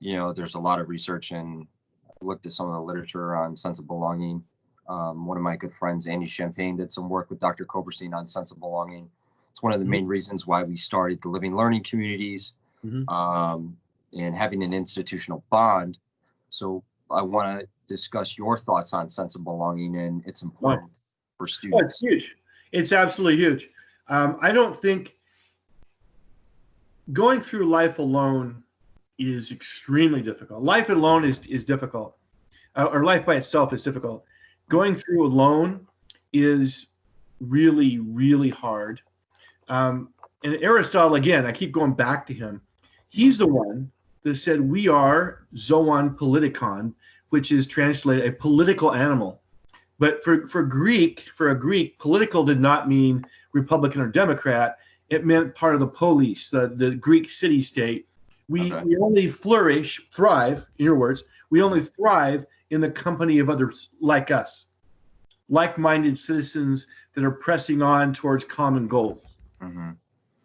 there's a lot of research, and I looked at some of the literature on sense of belonging. One of my good friends, Andy Champagne, did some work with Dr. Koberstein on sense of belonging. It's one of the main reasons why we started the living learning communities, and having an institutional bond. So I want to discuss your thoughts on sense of belonging and its importance for students. Oh, it's huge. It's absolutely huge. I don't think going through life alone is extremely difficult. Life alone is difficult, or life by itself is difficult. Going through alone is really, really hard. And Aristotle, again, I keep going back to him. He's the one that said we are zoon politikon, which is translated a political animal. But for a Greek, political did not mean Republican or Democrat. It meant part of the polis, the Greek city-state. We only thrive, in your words, we only thrive in the company of others like us, like-minded citizens that are pressing on towards common goals. Mm-hmm.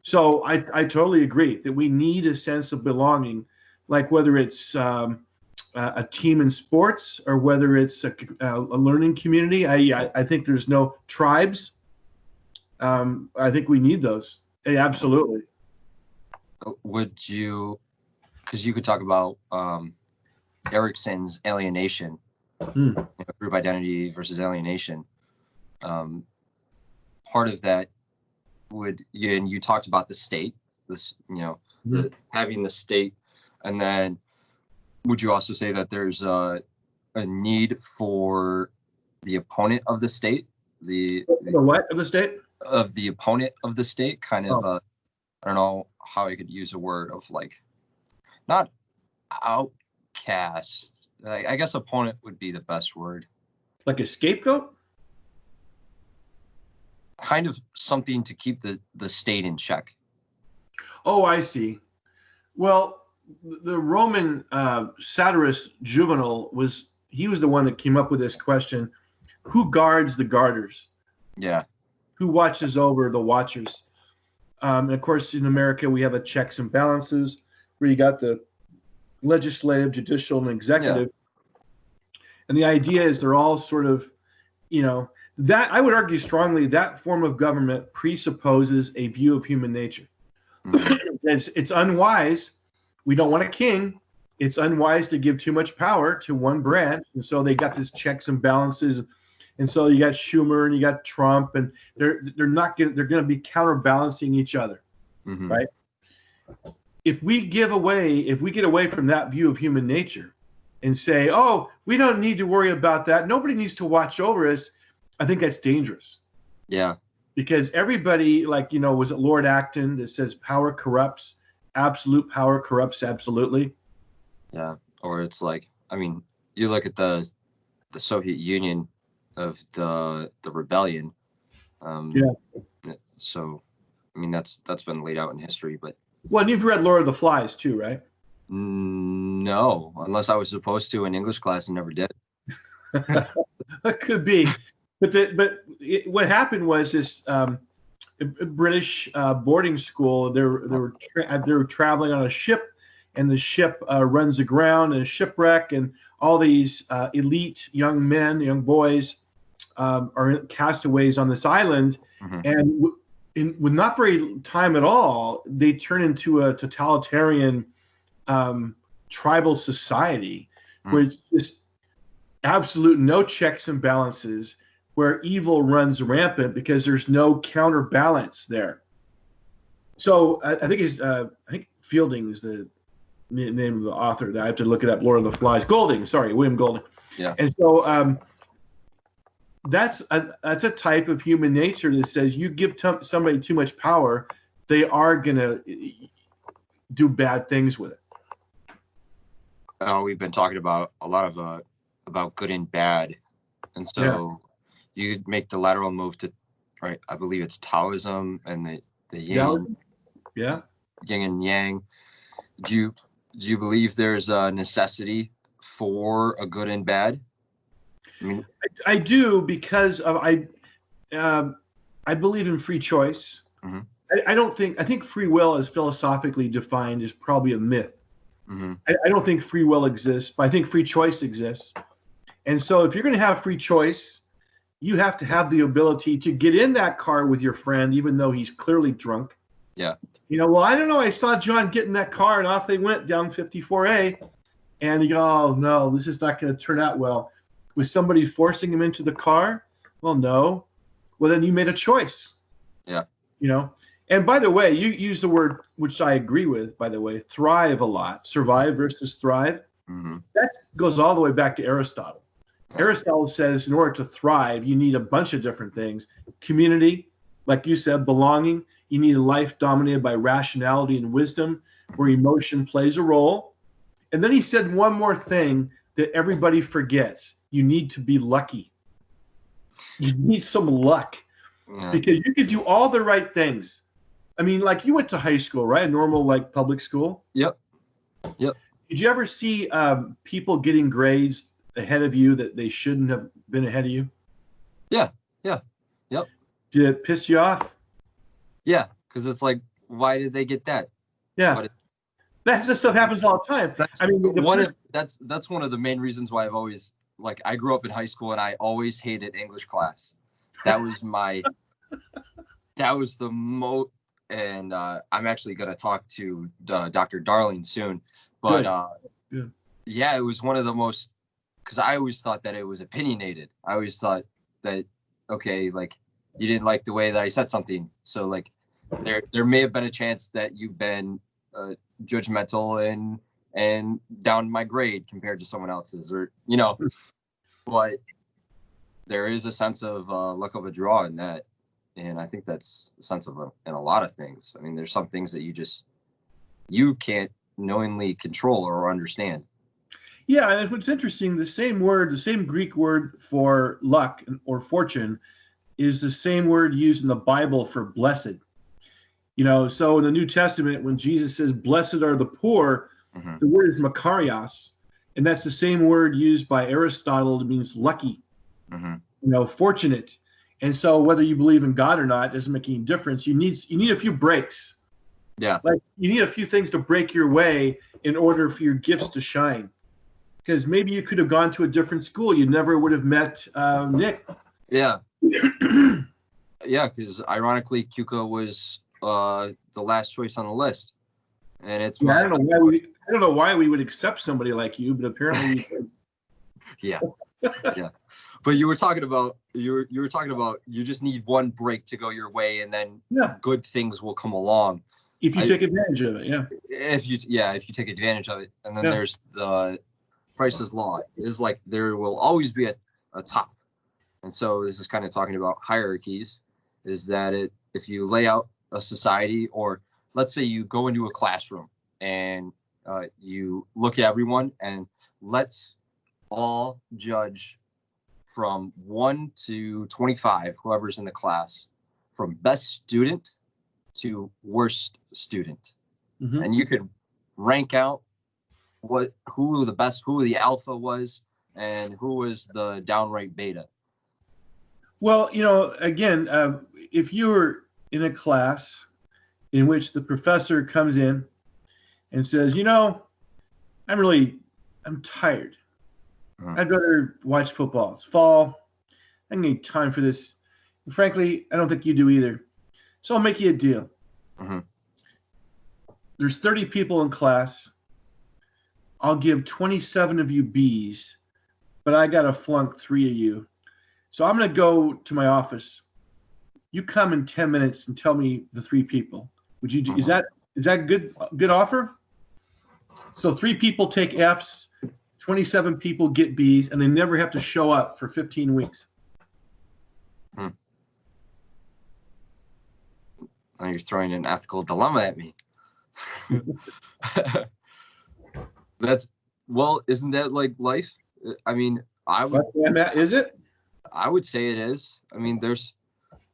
So I totally agree that we need a sense of belonging, like whether it's a team in sports or whether it's a learning community. I think there's no tribes. I think we need those. Absolutely. Would you, because you could talk about Erickson's alienation, group identity versus alienation. Part of that and you talked about the state, having the state, and then would you also say that there's a need for the opponent of the state, the what of the state? Of the opponent of the state, kind of I don't know how I could use a word of like, not outcast. I guess opponent would be the best word. Like a scapegoat? Kind of something to keep the state in check. Oh, I see. Well, the Roman satirist Juvenal was the one that came up with this question: who guards the guarders? Yeah. Who watches over the watchers? And of course, in America, we have a checks and balances where you got the legislative, judicial, and executive. Yeah. And the idea is they're all sort of, that I would argue strongly that form of government presupposes a view of human nature. Mm-hmm. It's unwise. We don't want a king. It's unwise to give too much power to one branch. And so they got this checks and balances. And so you got Schumer and you got Trump, and they're going to be counterbalancing each other, right? If we get away from that view of human nature and say, oh, we don't need to worry about that, nobody needs to watch over us, I think that's dangerous. Yeah. Because everybody, was it Lord Acton that says power corrupts, absolute power corrupts absolutely? Yeah. Or it's like, you look at the Soviet Union of the rebellion. So, that's been laid out in history, but. Well, and you've read Lord of the Flies too, right? No, unless I was supposed to in English class and never did. It could be, what happened was this British boarding school. They were traveling on a ship, and the ship runs aground in a shipwreck, and all these elite young boys are castaways on this island, and with not very time at all, they turn into a totalitarian tribal society where it's just absolute no checks and balances, where evil runs rampant because there's no counterbalance there. So I think Fielding is the name of the author. I have to look it up. Lord of the Flies. Golding. Sorry, William Golding. Yeah. And so that's a type of human nature that says you give somebody too much power, they are gonna do bad things with it. We've been talking about a lot of about good and bad, and so you make the lateral move to, right? I believe it's Taoism and the yin, yin and yang. Do you believe there's a necessity for a good and bad? I mean, I do, because I believe in free choice. Mm-hmm. I think free will, as philosophically defined, is probably a myth. Mm-hmm. I don't think free will exists, but I think free choice exists. And so if you're going to have free choice, you have to have the ability to get in that car with your friend, even though he's clearly drunk. Yeah. Well, I don't know. I saw John get in that car, and off they went down 54A. And you go, oh, no, this is not going to turn out well. Was somebody forcing him into the car? Well, no. Well, then you made a choice. Yeah. And by the way, you use the word, which I agree with, by the way, thrive a lot. Survive versus thrive. Mm-hmm. That goes all the way back to Aristotle. Aristotle says in order to thrive, you need a bunch of different things. Community, like you said, belonging. You need a life dominated by rationality and wisdom, where emotion plays a role. And then he said one more thing that everybody forgets. You need to be lucky. You need some luck. Yeah. Because you could do all the right things. I mean, like, you went to high school, right? A normal, like, public school? Yep. Did you ever see people getting grades ahead of you that they shouldn't have been ahead of you? Yeah. Did it piss you off? Yeah, because it's like, why did they get that? Yeah. That stuff happens all the time. That's one of the main reasons why I've always, like, I grew up in high school and I always hated English class. That was the most, and I'm actually going to talk to Dr. Darling soon. But yeah, it was one of the most, because I always thought that it was opinionated. I always thought that, okay, like, you didn't like the way that I said something. So, like, there may have been a chance that you've been judgmental and down my grade compared to someone else's, or, but there is a sense of luck of a draw in that. And I think that's a sense of in a lot of things. I mean, there's some things that you can't knowingly control or understand. Yeah, and what's interesting, the same Greek word for luck or fortune is the same word used in the Bible for blessed. So in the New Testament, when Jesus says, blessed are the poor, Mm-hmm. the word is makarios, and that's the same word used by Aristotle. It means lucky, Mm-hmm. Fortunate. And so whether you believe in God or not doesn't make any difference. You need a few breaks. Yeah. Like, you need a few things to break your way in order for your gifts to shine. Because maybe you could have gone to a different school. You never would have met Nick. Yeah. Yeah, because ironically, Cuca was the last choice on the list. And it's I don't know why we would accept somebody like you, but apparently we did. Yeah. But you were talking about you just need one break to go your way, and then good things will come along if you take advantage of it. Yeah. If you take advantage of it, and then there's the Price's Law. It is like there will always be a top, and so this is kind of talking about hierarchies. Is that if you lay out a society, or let's say you go into a classroom and you look at everyone and let's all judge from 1 to 25, whoever's in the class, from best student to worst student. Mm-hmm. And you could rank out who the alpha was and who was the downright beta. Well, again, if you're in a class in which the professor comes in and says, I'm tired. I'd rather watch football. It's fall. I don't need time for this. And frankly, I don't think you do either. So I'll make you a deal. Mm-hmm. There's 30 people in class. I'll give 27 of you B's, but I got to flunk 3 of you. So I'm going to go to my office. You come in 10 minutes and tell me the 3 people. Would you do? Mm-hmm. Is that good offer? So 3 people take Fs, 27 people get Bs, and they never have to show up for 15 weeks. Now you're throwing an ethical dilemma at me. Isn't that like life? I mean, Is it? I would say it is. I mean,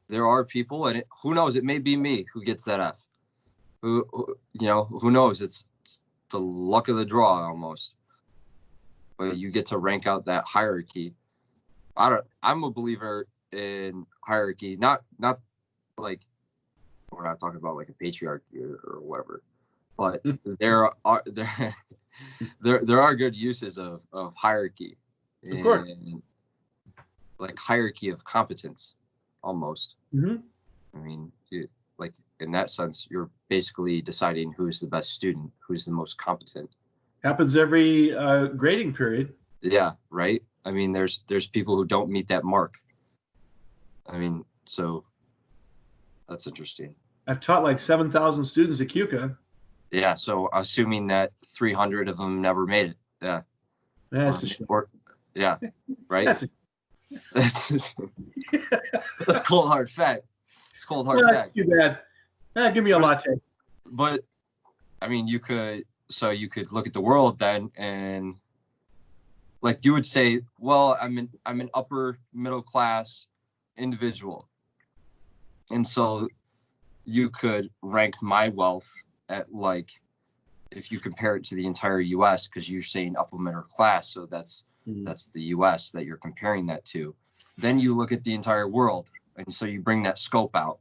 there are people, and who knows? It may be me who gets that F. Who knows? It's the luck of the draw almost. But you get to rank out that hierarchy. I'm a believer in hierarchy, not like, we're not talking about like a patriarchy or whatever, but there are good uses of hierarchy. Of course. Like hierarchy of competence, almost. Mm-hmm. I mean, like in that sense, you're basically deciding who's the best student, who's the most competent. Happens every grading period. Yeah, right. I mean, there's people who don't meet that mark. I mean, so that's interesting. I've taught like 7,000 students at CUCA. Yeah, so assuming that 300 of them never made it. Yeah. That's a shame. Yeah, right. That's cold hard fact. It's cold hard fact. Too bad. Give me a latte. But I mean, you could look at the world then, and like you would say, well, I'm an upper middle class individual, and so you could rank my wealth at, like, if you compare it to the entire U.S., because you're saying upper middle class, so that's the U.S. that you're comparing that to. Then you look at the entire world, and so you bring that scope out,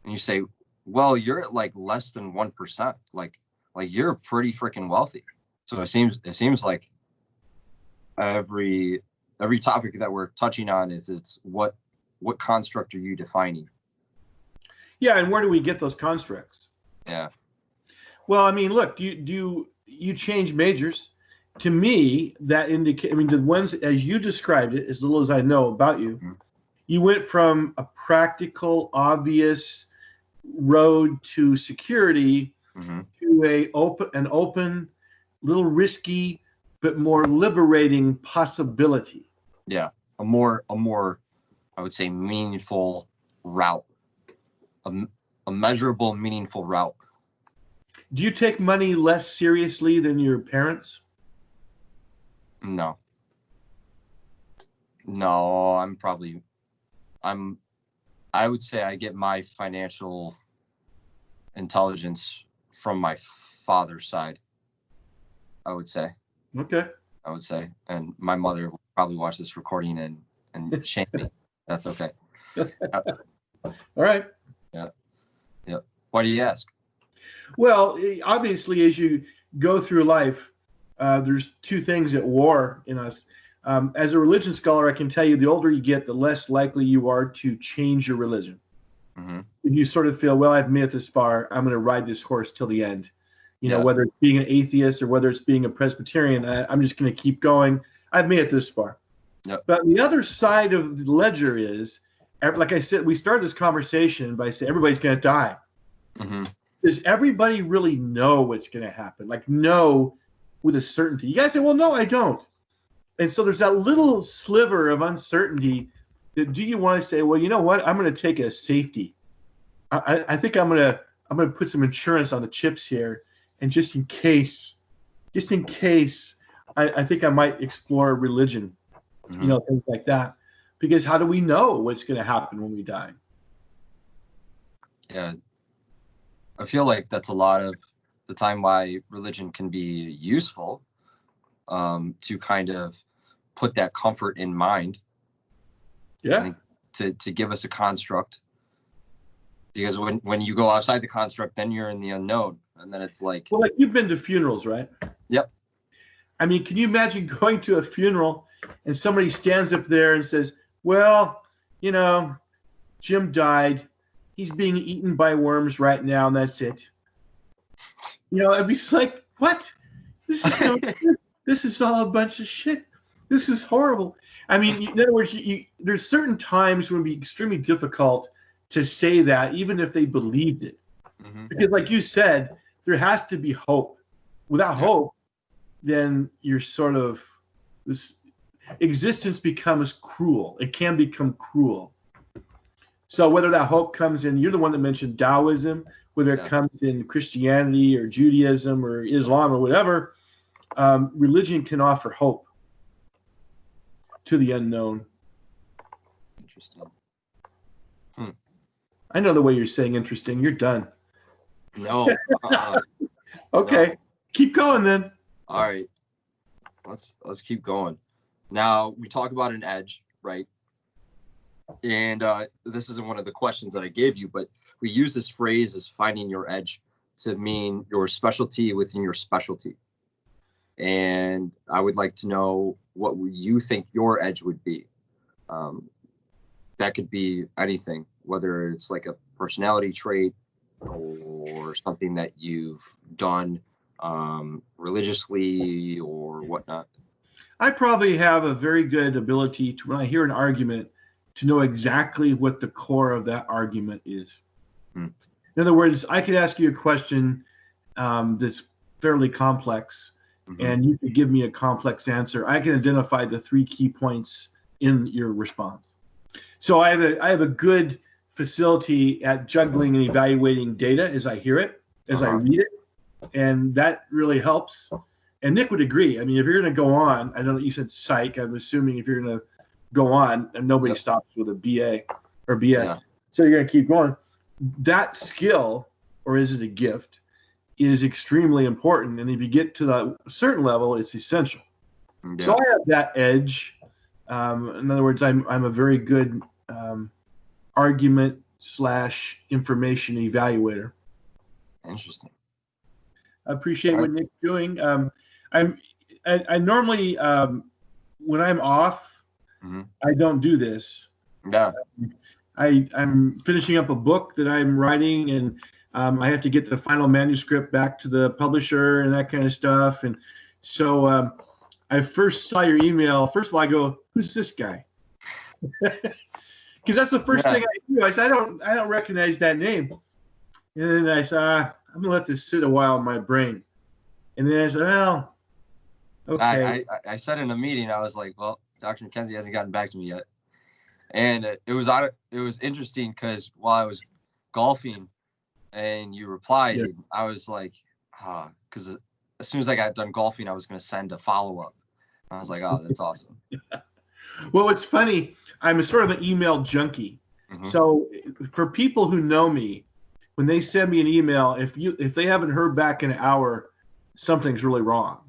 and you say, well, you're at like less than 1%. Like you're pretty freaking wealthy. So it seems like every topic that we're touching on it's what construct are you defining? Yeah, and where do we get those constructs? Yeah. Well, I mean, look, do you change majors? To me, that indicate. I mean, the ones as you described it, as little as I know about you, you went from a practical, obvious road to security to an open, little risky, but more liberating possibility. Yeah, a more I would say meaningful route, a measurable, meaningful route. Do you take money less seriously than your parents? No, I would say I get my financial intelligence from my father's side. I would say. Okay. And my mother will probably watch this recording and shame me. That's okay. All right. Yeah. Why do you ask? Well, obviously, as you go through life, there's 2 things at war in us. As a religion scholar, I can tell you the older you get, the less likely you are to change your religion. Mm-hmm. If you sort of feel, well, I've made it this far, I'm going to ride this horse till the end. You know, whether it's being an atheist or whether it's being a Presbyterian, I'm just going to keep going. I've made it this far. Yep. But the other side of the ledger is, like I said, we started this conversation by saying everybody's going to die. Mm-hmm. Does everybody really know what's going to happen? Like, know with a certainty? You guys say, well, no, I don't. And so there's that little sliver of uncertainty that, do you want to say, well, you know what? I'm going to take a safety. I think I'm going to put some insurance on the chips here. And just in case, I think I might explore religion, things like that. Because how do we know what's going to happen when we die? Yeah. I feel like that's a lot of the time why religion can be useful, to kind of put that comfort in mind. Yeah. To give us a construct. Because when you go outside the construct, then you're in the unknown. And then it's like... Well, like you've been to funerals, right? Yep. I mean, can you imagine going to a funeral and somebody stands up there and says, well, Jim died. He's being eaten by worms right now, and that's it. I'd be like, what? This is all a bunch of shit. This is horrible. I mean, in other words, there's certain times when it would be extremely difficult to say that, even if they believed it. Mm-hmm. Because like you said, there has to be hope. Without hope, then you're sort of, this existence becomes cruel. It can become cruel. So whether that hope comes in, you're the one that mentioned Taoism, whether it comes in Christianity or Judaism or Islam or whatever, religion can offer hope to the unknown. Interesting. I know the way you're saying interesting. You're done. No. Okay. No. Keep going then. All right. Let's keep going. Now, we talk about an edge, right? And this isn't one of the questions that I gave you, but we use this phrase as finding your edge to mean your specialty within your specialty. And I would like to know what you think your edge would be. That could be anything, whether it's like a personality trait or something that you've done religiously or whatnot. I probably have a very good ability to, when I hear an argument, to know exactly what the core of that argument is. In other words, I could ask you a question that's fairly complex, and you could give me a complex answer. I can identify the 3 key points in your response. So I have a good facility at juggling and evaluating data as I hear it, as I read it, and that really helps. And Nick would agree. I mean, if you're going to go on, I know that you said psych. I'm assuming if you're going to go on, and nobody stops with a BA or BS, so you're going to keep going. That skill, or is it a gift, is extremely important. And if you get to a certain level, it's essential. So I have that edge. In other words, I'm a very good argument / information evaluator. Interesting. I appreciate what Nick's doing. I normally, when I'm off, I don't do this. Yeah. I'm finishing up a book that I'm writing, and I have to get the final manuscript back to the publisher and that kind of stuff. And so I first saw your email. First of all, I go, "Who's this guy?" Because that's the first thing I do. I said, I don't recognize that name. And then I said, I'm gonna let this sit a while in my brain. And then I said, well, okay. I said in a meeting, I was like, well, Dr. McKenzie hasn't gotten back to me yet. And it was interesting because while I was golfing and you replied, I was like, because as soon as I got done golfing, I was going to send a follow-up. I was like, oh, that's awesome. Well, it's funny. I'm sort of an email junkie. So for people who know me, when they send me an email, if they haven't heard back in an hour, something's really wrong,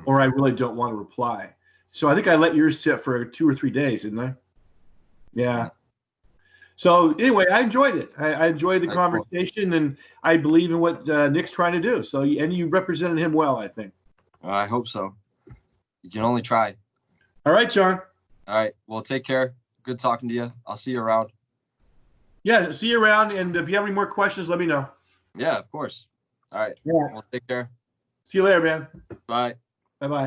or I really don't want to reply. So I think I let yours sit for 2 or 3 days, didn't I? Yeah. So anyway, I enjoyed it. I enjoyed the conversation, and I believe in what Nick's trying to do. So, and you represented him well, I think. I hope so. You can only try. All right, John. All right. Well, take care. Good talking to you. I'll see you around. Yeah, see you around. And if you have any more questions, let me know. Yeah, of course. All right. Yeah. Well, take care. See you later, man. Bye. Bye-bye.